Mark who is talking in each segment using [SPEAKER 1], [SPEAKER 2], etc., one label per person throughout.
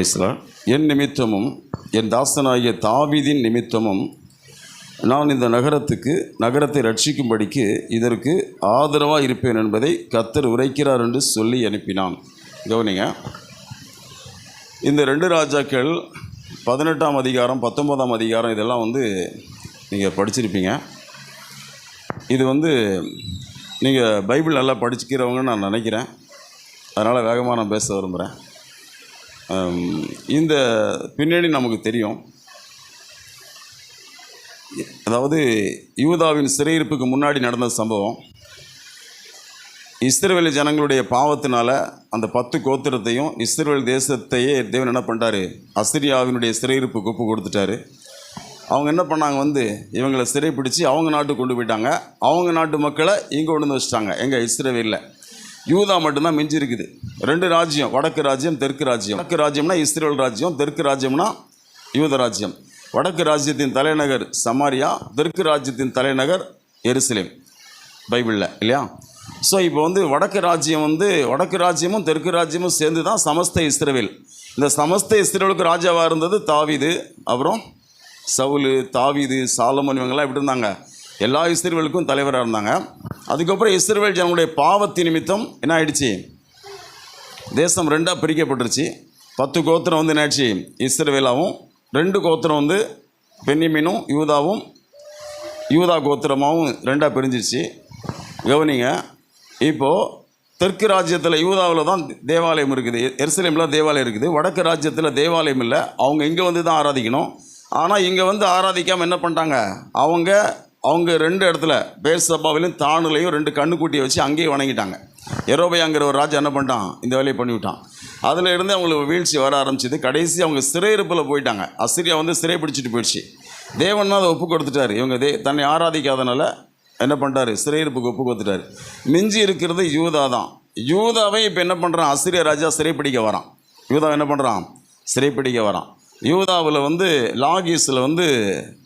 [SPEAKER 1] பேசலாம். என் நிமித்தமும் என் தாசனாகிய தாவீதின் நிமித்தமும் நான் இந்த நகரத்தை ரட்சிக்கும்படிக்கு இதற்கு ஆதரவாக இருப்பேன் என்பதை கர்த்தர் உரைக்கிறார் என்று சொல்லி அனுப்பினான். கவனிங்க, இந்த 2 ராஜாக்கள் 18ஆம் அதிகாரம் 19ஆம் அதிகாரம் இதெல்லாம் நீங்கள் படிச்சிருப்பீங்க. இது நீங்கள் பைபிள் நல்லா படிச்சுக்கிறவங்கன்னு நான் நினைக்கிறேன். அதனால் வேகமாக நான் பேச விரும்புகிறேன். இந்த பின்னணி நமக்கு தெரியும். அதாவது யூதாவின் சிறையிருப்புக்கு முன்னாடி நடந்த சம்பவம். இஸ்ரவேல் ஜனங்களுடைய பாவத்தினால அந்த 10 கோத்திரத்தையும் இஸ்ரவேல் தேசத்தையே தேவன் என்ன பண்ணிட்டாரு, அசிரியாவினுடைய சிறையிருப்புக்கு ஒப்பு கொடுத்துட்டாரு. அவங்க என்ன பண்ணாங்க, இவங்களை சிறை பிடிச்சி அவங்க நாட்டுக்கு கொண்டு போயிட்டாங்க. அவங்க நாட்டு மக்களை இங்கே கொண்டு வந்து வச்சுட்டாங்க. எங்கள் இஸ்ரவேலில் யூதா மட்டும்தான் மிஞ்சி இருக்குது. 2 ராஜ்யம், வடக்கு ராஜ்யம், தெற்கு ராஜ்யம். வடக்கு ராஜ்யம்னா இஸ்ரவேல் ராஜ்யம், தெற்கு ராஜ்யம்னா யூத ராஜ்யம். வடக்கு ராஜ்யத்தின் தலைநகர் சமாரியா, தெற்கு ராஜ்யத்தின் தலைநகர் எருசலேம் பைபிளில் இல்லையா. ஸோ இப்போ வடக்கு ராஜ்யமும் தெற்கு ராஜ்யமும் சேர்ந்து தான் சமஸ்த இஸ்ரவேல். இந்த சமஸ்த இஸ்ரவேலுக்கு ராஜாவாக இருந்தது தாவீது, அப்புறம் சவுல், தாவீது, சாலமோன், இவங்கெல்லாம் எப்படி இருந்தாங்க, எல்லா இஸ்ரவேலுக்கும் தலைவராக இருந்தாங்க. அதுக்கப்புறம் இஸ்ரவேல் ஜனங்களுடைய பாவத்தின் நிமித்தம் என்ன ஆயிடுச்சு, தேசம் 2ஆக பிரிக்கப்பட்டுருச்சு. 10 கோத்திரம் என்ன ஆயிடுச்சு, இஸ்ரவேலாவும், 2 கோத்திரம் பென்யமீனும் யூதாவும், யூதா கோத்திரமாகவும் 2ஆக பிரிஞ்சிருச்சு. கவனிங்க, இப்போது தெற்கு ராஜ்யத்தில் யூதாவில் தான் தேவாலயம் இருக்குது, எருசலேமில் தேவாலயம் இருக்குது. வடக்கு ராஜ்யத்தில் தேவாலயம் இல்லை, அவங்க இங்கே தான் ஆராதிக்கணும். ஆனால் இங்கே ஆராதிக்காமல் என்ன பண்ணிட்டாங்க, அவங்க 2 இடத்துல பேர்சபாவிலையும் தாணுலையும் 2 கண்ணுக்குட்டியை வச்சு அங்கேயே வணங்கிட்டாங்க. யெரொபெயாங்கிற ஒரு ராஜா என்ன பண்ணிட்டான், இந்த வேலையை பண்ணிவிட்டான். அதில் இருந்து அவங்களுக்கு வீழ்ச்சி வர ஆரம்பிச்சிது. கடைசி அவங்க சிறையிருப்பில் போயிட்டாங்க. அசிரியா சிறை பிடிச்சிட்டு போயிடுச்சு. தேவன் தான் அதை ஒப்பு கொடுத்துட்டார். இவங்க தன்னை ஆராதிக்காதனால என்ன பண்ணிட்டாரு, சிறையிருப்புக்கு ஒப்பு கொடுத்துட்டாரு. மிஞ்சி இருக்கிறது யூதா தான். யூதாவை இப்போ என்ன பண்ணுறான், அசிரியா ராஜா சிறைப்பிடிக்க வரான். யூதா என்ன பண்ணுறான், சிறைப்பிடிக்க வரான். யூதாவில் லாகீஸில்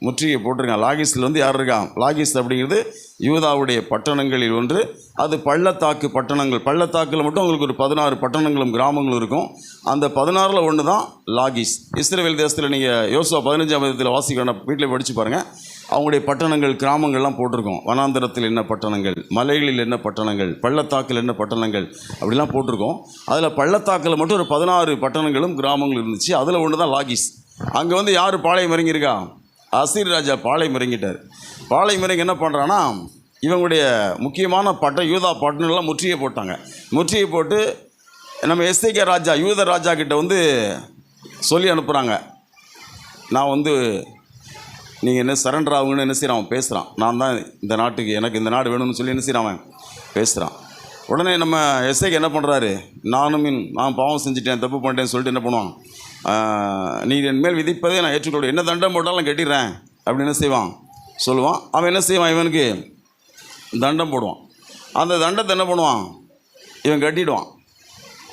[SPEAKER 1] முற்றுகை போட்டிருக்கான். லாகீஸில் யார் இருக்கான், லாகீஸ் அப்படிங்கிறது யூதாவுடைய பட்டணங்களில் ஒன்று. அது பள்ளத்தாக்கு பட்டணங்கள். பள்ளத்தாக்கில் மட்டும் உங்களுக்கு ஒரு 16 பட்டணங்களும் கிராமங்களும் இருக்கும். அந்த 16ல் ஒன்று தான் லாகீஸ். இஸ்ரவேல் தேசத்தில் நீங்கள் யோசுவா 15ஆம் அதிகாரத்தில் வாசிக்கிற வீட்டில் படித்து பாருங்கள். அவங்களுடைய பட்டணங்கள் கிராமங்கள்லாம் போட்டிருக்கோம். வனாந்தரத்தில் என்ன பட்டணங்கள், மலைகளில் என்ன பட்டணங்கள், பள்ளத்தாக்கில் என்ன பட்டணங்கள் அப்படிலாம் போட்டிருக்கோம். அதில் பள்ளத்தாக்கில் மட்டும் ஒரு 16 பட்டணங்களும் கிராமங்களும் இருந்துச்சு. அதில் ஒன்று தான் லாகீஸ். அங்கே யார் பாளையம் இறங்கியிருக்கா, அசீர் ராஜா பாளையம் இறங்கிட்டார். பாளையம் இறங்கி என்ன பண்ணுறான்னா, இவங்களுடைய முக்கியமான யூதா பட்டணங்கள்லாம் முற்றுகை போட்டாங்க. முற்றுகை போட்டு நம்ம எஸ்ஐகே ராஜா, யூத ராஜா கிட்ட சொல்லி அனுப்புகிறாங்க, நான் நீங்கள் என்ன சரண்டர் ஆகுங்கன்னு என்ன செய்கிறான், அவன் பேசுகிறான். நான் தான் இந்த நாட்டுக்கு, எனக்கு இந்த நாடு வேணும்னு சொல்லி என்ன செய்கிறான், அவன் பேசுகிறான். உடனே நம்ம எஸ்ஐக்கு என்ன பண்ணுறாரு, நான் பாவம் செஞ்சுட்டேன், தப்பு பண்ணிட்டேன்னு சொல்லிட்டு என்ன பண்ணுவான், நீ என் மேல் விதிப்பதே நான் ஏற்றுக்கொள்ள, என்ன தண்டம் போட்டாலும் நான் கட்டிடுறேன் அப்படின்னு என்ன செய்வான், சொல்லுவான். அவன் என்ன செய்வான், இவனுக்கு தண்டம் போடுவான். அந்த தண்டத்தை என்ன பண்ணுவான், இவன் கட்டிடுவான்.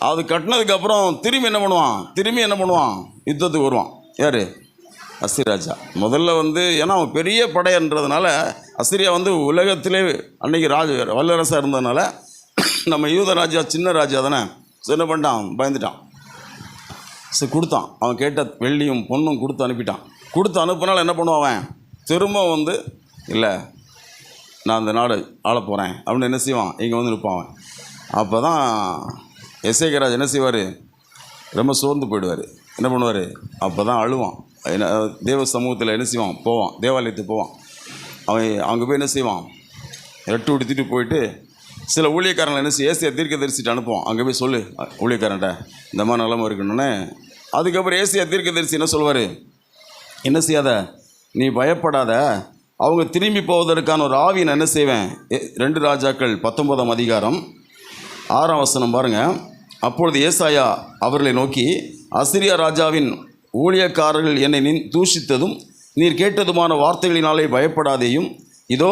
[SPEAKER 1] அது கட்டினதுக்கப்புறம் திரும்பி என்ன பண்ணுவான், யுத்தத்துக்கு வருவான். யார், அசிராஜா. முதல்ல ஏன்னா அவன் பெரிய படையன்றதுனால, அசிரியா உலகத்திலே அன்றைக்கி வல்லரசாக இருந்ததுனால, நம்ம யூத ராஜா சின்ன ராஜா தானே, என்ன பண்ணிட்டான், பயந்துட்டான். சரி கொடுத்தான், அவன் கேட்ட வெள்ளியும் பொண்ணும் கொடுத்து அனுப்பிட்டான். கொடுத்து அனுப்பினால என்ன பண்ணுவான், அவன் திரும்ப இல்லை நான் அந்த நாடு ஆள போகிறேன் அப்படின்னு என்ன செய்வான், இங்கே நிற்பான் அவன். அப்போ தான் எஸ்ஐகே ராஜா என்ன செய்வார், ரொம்ப சோர்ந்து போயிடுவார். என்ன பண்ணுவார், அப்போ தான் அழுவான். தேவ சமூகத்தில் என்ன செய்வான், போவான், தேவாலயத்துக்கு போவான். அவன் அங்கே போய் என்ன செய்வான், எட்டு உடுத்திட்டு போயிட்டு சில ஊழியக்காரங்களை என்ன செய்ய, ஏசியா தீர்க்கதரிசிட்டு அனுப்புவான். அங்கே போய் சொல்லு ஊழியக்காரன்ட்ட இந்த மாதிரி நிலமை இருக்கணுன்னு. அதுக்கப்புறம் ஏசியா தீர்க்கதரிசி என்ன சொல்வார், என்ன செய்யாத, நீ பயப்படாத, அவங்க திரும்பி போவதற்கான ஒரு ஆவி நான் என்ன செய்வேன். 2 ராஜாக்கள் 19ஆம் அதிகாரம் 6ஆம் வசனம் பாருங்கள். அப்பொழுது ஏசாயா அவர்களை நோக்கி, அசிரியா ராஜாவின் ஊழியக்காரர்கள் என்னை தூஷித்ததும் நீர் கேட்டதுமான வார்த்தைகளினாலே பயப்படாதேயும், இதோ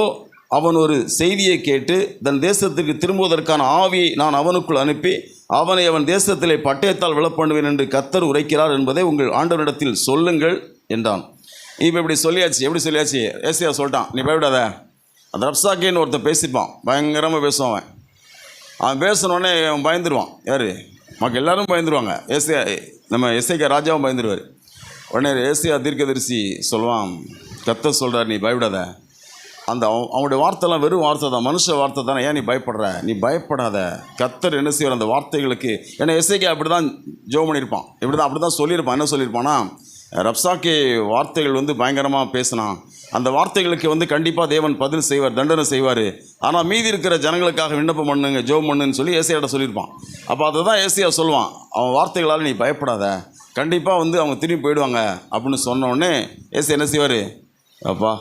[SPEAKER 1] அவன் ஒரு செய்தியை கேட்டு தன் தேசத்திற்கு திரும்புவதற்கான ஆவியை நான் அவனுக்குள் அனுப்பி அவனை அவன் தேசத்திலே பட்டயத்தால் விழப்பண்ணுவேன் என்று கர்த்தர் உரைக்கிறார் என்பதை உங்கள் ஆண்டவனிடத்தில் சொல்லுங்கள் என்றான். இப்போ இப்படி சொல்லியாச்சு. எப்படி சொல்லியாச்சு, ஏசியா சொல்லிட்டான், நீ பயப்படாத. அந்த ரப்சாக்கேன்னு ஒருத்தன் பேசியிருப்பான், பயங்கரமாக பேசுவான். அவன் பேசினோடனே அவன் பயந்துருவான். யார், மக்கள் எல்லோரும் பயந்துருவாங்க. நம்ம எசேக்கியா ராஜாவும் பயந்துருவார். உடனே ஏசியா தீர்க்கதரிசி சொல்லுவான், கர்த்தர் சொல்கிறார், நீ பயப்படாத. அந்த அவனுடைய வார்த்தைலாம் வெறும் வார்த்தை தான், மனுஷ வார்த்தை தானே, ஏன் நீ பயப்படுற, நீ பயப்படாத. கர்த்தர் என்ன செய்வார் அந்த வார்த்தைகளுக்கு. ஏன்னா எசேக்கியா அப்படி தான் ஜெபம் பண்ணியிருப்பான், அப்படி தான் சொல்லியிருப்பான். என்ன சொல்லியிருப்பான்னா, ரப்சாக்கே வார்த்தைகள் வந்து பயங்கரமாக பேசினான், அந்த வார்த்தைகளுக்கு கண்டிப்பாக தேவன் பதில் செய்வார், தண்டனை செய்வார். ஆனால் மீதி இருக்கிற ஜனங்களுக்காக விண்ணப்பம் பண்ணுங்க, ஜெபம் பண்ணுன்னு சொல்லி ஏசியாட்ட சொல்லியிருப்பான். அப்போ அதை தான் ஏசியா சொல்லுவான், அவன் வார்த்தைகளால் நீ பயப்படாத, கண்டிப்பாக அவங்க திரும்பி போயிடுவாங்க அப்படின்னு சொன்னோடனே ஏசியா என்ன செய்வார், அப்பா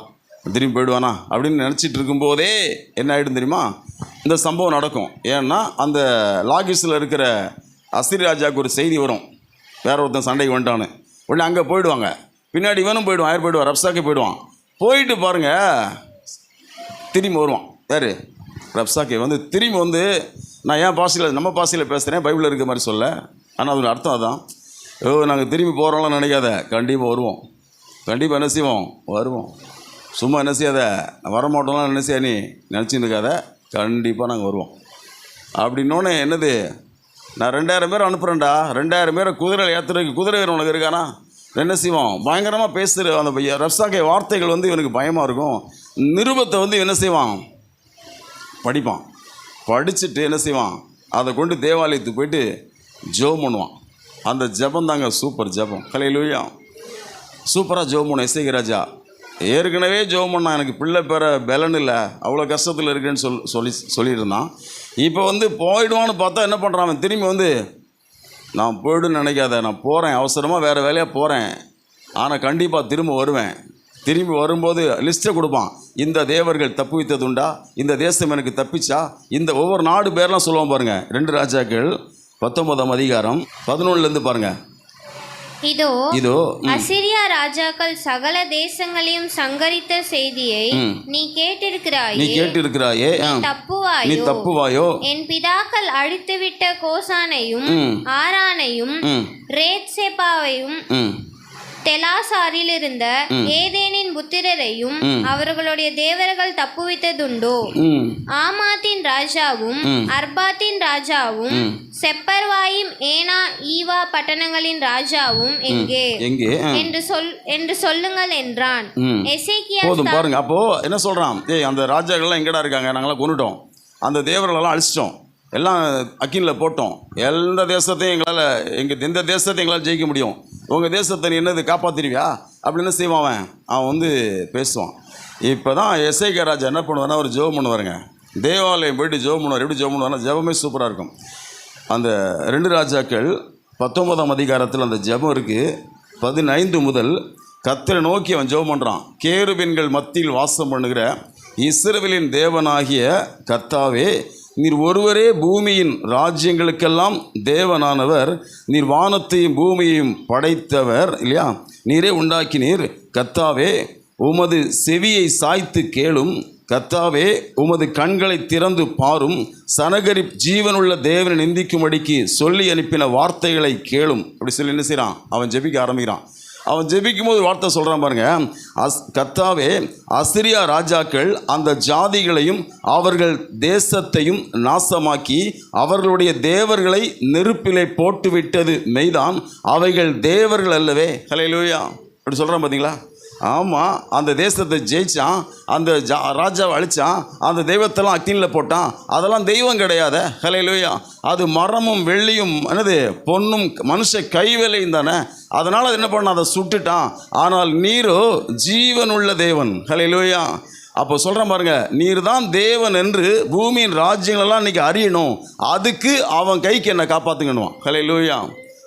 [SPEAKER 1] திரும்பி போயிடுவானா அப்படின்னு நினச்சிட்டு இருக்கும்போதே என்ன ஆகிடும் தெரியுமா, இந்த சம்பவம் நடக்கும். ஏன்னா அந்த லாகிஸில் இருக்கிற அசிரி ராஜாவுக்கு ஒரு செய்தி வரும், வேற ஒருத்தன் சண்டைக்கு வந்துட்டான்னு. உடனே அங்கே போயிடுவாங்க, பின்னாடி இவனும் போயிடுவான். யார் போயிடுவான், ரப்சாக்கே போயிடுவான். போயிட்டு பாருங்கள் திரும்பி வருவான். யார், ரப்சாக்கே திரும்பி நான் ஏன் பாஷையில் நம்ம பாஷையில் பேசுகிறேன், பைபிளில் இருக்கிற மாதிரி சொல்ல, ஆனால் அதோட அர்த்தம் அதான். நாங்கள் திரும்பி போகிறோம்லாம் நினைக்காத, கண்டிப்பாக வருவோம், கண்டிப்பாக என்ன செய்வோம், வருவோம். சும்மா என்ன செய்யாத, வரமாட்டோம்லாம் என்ன செய்ய நீ நினச்சின்னு இருக்காத, கண்டிப்பாக நாங்கள் வருவோம் அப்படின்னோடனே என்னது, நான் 2000 பேர் அனுப்புகிறேன்டா, 2000 பேரை குதிரை ஏற்றுறதுக்கு குதிரை வீரன் உனக்கு இருக்கானா, என்ன செய்வோம், பயங்கரமாக பேசுகிற அந்த ரப்சாக்கே வார்த்தைகள் இவனுக்கு பயமாக இருக்கும். நிருபத்தை என்ன செய்வான், படிப்பான். படிச்சுட்டு என்ன செய்வான், அதை கொண்டு தேவாலயத்துக்கு போயிட்டு ஜெபம் பண்ணுவான். அந்த ஜெபம் தாங்க சூப்பர் ஜெபம். ஹல்லேலூயா, சூப்பராக ஜெபம் பண்ணும் எசேக்கியா ராஜா. ஏற்கனவே ஜெபம் பண்ணான், எனக்கு பிள்ளை பெற பலன் இல்லை, அவ்வளோ கஷ்டத்தில் இருக்கேன்னு சொல்லியிருந்தான். இப்போ போயிடுவான்னு பார்த்தா என்ன பண்ணுறான், அவன் திரும்பி நான் போய்டுன்னு நினைக்காத, நான் போகிறேன், அவசரமாக வேறு வேலையாக போகிறேன், ஆனால் கண்டிப்பாக திரும்ப வருவேன். திரும்பி வரும்போது லிஸ்ட்டை கொடுப்பான், இந்த தேவர்கள் தப்புவித்ததுண்டா, இந்த தேசம் எனக்கு தப்பிச்சா, இந்த ஒவ்வொரு நாடு பேர்லாம் சொல்லுவான் பாருங்கள். 2 ராஜாக்கள் 19ஆம் அதிகாரம் 11லேருந்து பாருங்கள்.
[SPEAKER 2] இதோ அசிரியா ராஜாக்கள் சகல தேசங்களையும் சங்கரித்த செய்தியை நீ கேட்டிருக்கிறாயே, நீ தப்புவாயோ, என் பிதாக்கள் அழித்துவிட்ட கோசானையும் ஆரானையும் ரேத்சேபாவையும் தெலாசாரில் இருந்த ஏதேனின் புத்திரரையும் அவர்களுடைய தேவர்கள் தப்புவித்ததுண்டோ, ஆமாத்தின் ராஜாவும் அர்பாத்தின் ராஜாவும் செப்பர்வாயும் ஏனா ஈவா பட்டணங்களின் ராஜாவும் எங்கே என்று சொல்லுங்கள் என்றான். எசேக்கியா
[SPEAKER 1] போதும் பாருங்க. அப்போ என்ன சொல்றான், அந்த ராஜாக்கள்லாம் எங்கடா இருக்காங்க, நாங்களாம் கொண்டுட்டோம், அந்த தேவர்களெல்லாம் அழிச்சிட்டோம், எல்லாம் அக்கினில் போட்டோம், எந்த தேசத்தையும் எந்த தேசத்தையும் எங்களால் ஜெயிக்க முடியும், உங்கள் தேசத்தை நீ என்னது காப்பாற்றிடுவியா அப்படின்னு செய்வான். அவன் பேசுவான். இப்போ தான் எசேக்கியா ராஜா என்ன பண்ணுவார்னா, ஒரு ஜெபம் பண்ணுவாருங்க, தேவாலயம் போயிட்டு ஜெபம் பண்ணுவார். எப்படி ஜெபம் பண்ணுவார்னா, ஜெபமே சூப்பராக இருக்கும். அந்த 2 ராஜாக்கள் 19ஆம் அதிகாரத்தில் அந்த ஜெபம் இருக்குது. 15 முதல் கர்த்தரை நோக்கி அவன் ஜெபம் பண்ணுறான். கேருபீன்கள் மத்தியில் வாசம் பண்ணுகிற இஸ்ரவேலின் தேவனாகிய கர்த்தாவே, நீர் ஒருவரே பூமியின் ராஜ்யங்களுக்கெல்லாம் தேவனானவர், நீர் வானத்தையும் பூமியையும் படைத்தவர் இல்லையா, நீரே உண்டாக்கினீர். கர்த்தாவே, உமது செவியை சாய்த்து கேளும், கர்த்தாவே உமது கண்களை திறந்து பாரும், சனகரிப் ஜீவனுள்ள தேவனை நிந்திக்கும்படிக்கு சொல்லி அனுப்பின வார்த்தைகளை கேளும். அப்படி சொல்லி என்ன செய்கிறான், அவன் ஜெபிக்க ஆரம்பிக்கிறான். அவன் ஜெபிக்கும் போது வார்த்தை சொல்கிறான் பாருங்க, கர்த்தாவே, அசிரியா ராஜாக்கள் அந்த ஜாதிகளையும் அவர்கள் தேசத்தையும் நாசமாக்கி அவர்களுடைய தேவர்களை நெருப்பிலே போட்டுவிட்டது மெய்தான், அவைகள் தேவர்கள் அல்லவே. ஹல்லேலூயா, அப்படி சொல்கிறான் பார்த்தீங்களா. ஆமாம், அந்த தேசத்தை ஜெயிச்சான், அந்த ராஜாவை அழித்தான், அந்த தெய்வத்தெல்லாம் அக்கினியில் போட்டான், அதெல்லாம் தெய்வம் கிடையாத. ஹல்லேலூயா, அது மரமும் வெள்ளியும் என்னது பொன்னும் மனுஷ கைவேலையும் தானே, அதனால் அது என்ன பண்ண, அதை சுட்டுட்டான். ஆனால் நீரோ ஜீவனுள்ள தேவன். ஹல்லேலூயா. அப்போ சொல்கிறேன் பாருங்க, நீர் தான் தேவன் என்று பூமியின் ராஜ்யங்களெல்லாம் இன்றைக்கி அறியணும், அதுக்கு அவன் கைக்கு என்னை காப்பாற்றுங்கன்னுவான். ஹல்லேலூயா.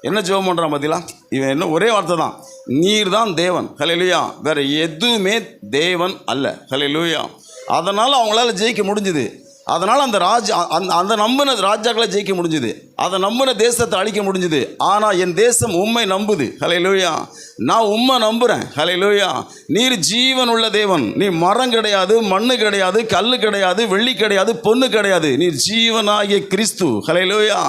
[SPEAKER 1] என்ன ஜெபம் பண்ணுறான் பார்த்தீங்களா, இவன் என்ன ஒரே வார்த்தை தான், நீர் தான் தேவன். ஹல்லேலூயா, வேறு எதுவுமே தேவன் அல்ல. ஹல்லேலூயா. அதனால் அவங்களால ஜெயிக்க முடிஞ்சுது. அதனால் அந்த நம்பின ராஜாக்களை ஜெயிக்க முடிஞ்சுது, அதை நம்பின தேசத்தை அழிக்க முடிஞ்சுது. ஆனால் என் தேசம் உம்மை நம்புது. ஹல்லேலூயா, நான் உம்மை நம்புகிறேன். ஹல்லேலூயா, நீர் ஜீவன் உள்ள தேவன், நீ மரம் கிடையாது, மண்ணு கிடையாது, கல் கிடையாது, வெள்ளி கிடையாது, பொண்ணு கிடையாது, நீர் ஜீவனாகிய கிறிஸ்து. ஹல்லேலூயா.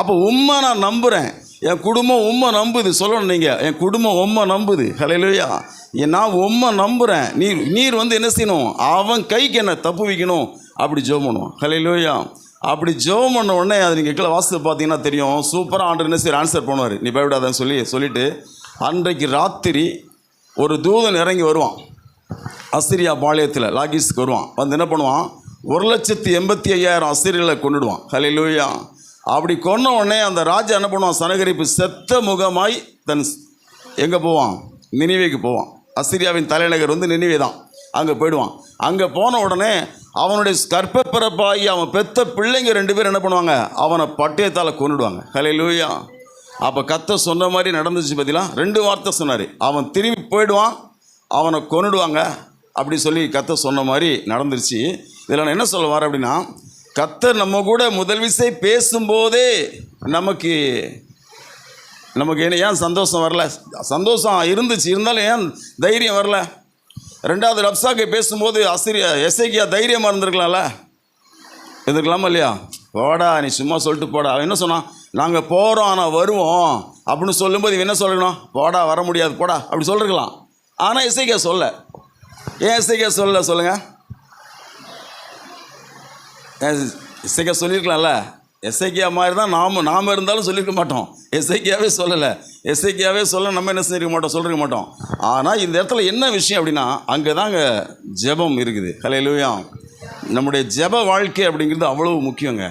[SPEAKER 1] அப்போ உம்மை நான் நம்புகிறேன், என் குடும்பம் உம்மை நம்புது. சொல்லணும் நீங்கள், என் குடும்பம் உம்மை நம்புது. ஹல்லேலூயா, நான் உம்மை நம்புகிறேன். நீர் என்ன செய்யணும், அவன் கைக்கு என்னை தப்பு வைக்கணும், அப்படி ஜெபம் பண்ணுவான். ஹல்லேலூயா. அப்படி ஜெபம் பண்ண உடனே அது நீங்கள் கீழே வாசித்து பார்த்தீங்கன்னா தெரியும், சூப்பராக ஆண்டவர் என்ன சரி ஆன்சர் பண்ணுவார். நீ பயப்படாதன்னு சொல்லிட்டு அன்றைக்கு ராத்திரி ஒரு தூதன் இறங்கி வருவான். அசிரியா பாளையத்தில் லாகிஸ்க்கு வருவான். வந்து என்ன பண்ணுவான், 1,85,000 அசிரியர்களை கொண்டுடுவான். ஹல்லேலூயா. அப்படி கொன்ன உடனே அந்த ராஜா என்ன பண்ணுவான், சனகரிப்பு செத்த முகமாய் தன் எங்கே போவான், நினிவேக்கு போவான். அசிரியாவின் தலைநகர் வந்து நினிவே தான். அங்கே போயிடுவான். அங்கே போன உடனே அவனுடைய கற்பப்பிறப்பாகி அவன் பெத்த பிள்ளைங்க 2 பேர் என்ன பண்ணுவாங்க, அவனை பட்டயத்தால் கொண்டுடுவாங்க. ஹல்லேலூயா. அப்போ கர்த்தர் சொன்ன மாதிரி நடந்துச்சு. பார்த்தீங்களா, 2 வார்த்தை சொன்னார். அவன் திரும்பி போயிடுவான், அவனை கொண்டுடுவாங்க அப்படி சொல்லி கர்த்தர் சொன்ன மாதிரி நடந்துருச்சு. இதில் நான் என்ன சொல்ல வரேன் அப்படின்னா, கர்த்தர் நம்ம கூட முதல் விசை பேசும்போதே நமக்கு ஏன் சந்தோஷம் வரல? சந்தோஷம் இருந்துச்சு, இருந்தாலும் ஏன் தைரியம் வரல? 2வது ரப்சாக்கை பேசும்போது எசேக்கியா தைரியமாக இருந்திருக்கலாம்ல, இருந்திருக்கலாமா இல்லையா? போடா நீ சும்மா சொல்லிட்டு போடா. அவன் என்ன சொன்னான், நாங்கள் போகிறோம் ஆனால் வருவோம் அப்படின்னு சொல்லும்போது இவன் என்ன சொல்லணும், போடா வர முடியாது போடா அப்படி சொல்லிருக்கலாம். ஆனால் எசேக்கியா சொல்ல. ஏன் எசேக்கியா சொல்ல சொல்லுங்கள்? எசேக்கியா சொல்லியிருக்கலாம்ல. எசேக்கியா மாதிரி தான் நாம் இருந்தாலும் சொல்லியிருக்க மாட்டோம். எசேக்கியாவே சொல்லலை. எசேக்கியாவே சொல்ல நம்ம என்ன செஞ்சிருக்க மாட்டோம். ஆனால் இந்த இடத்துல என்ன விஷயம் அப்படின்னா, அங்கே தாங்க ஜெபம் இருக்குது. ஹல்லேலூயா. நம்முடைய ஜெப வாழ்க்கை அப்படிங்கிறது அவ்வளவு முக்கியங்க.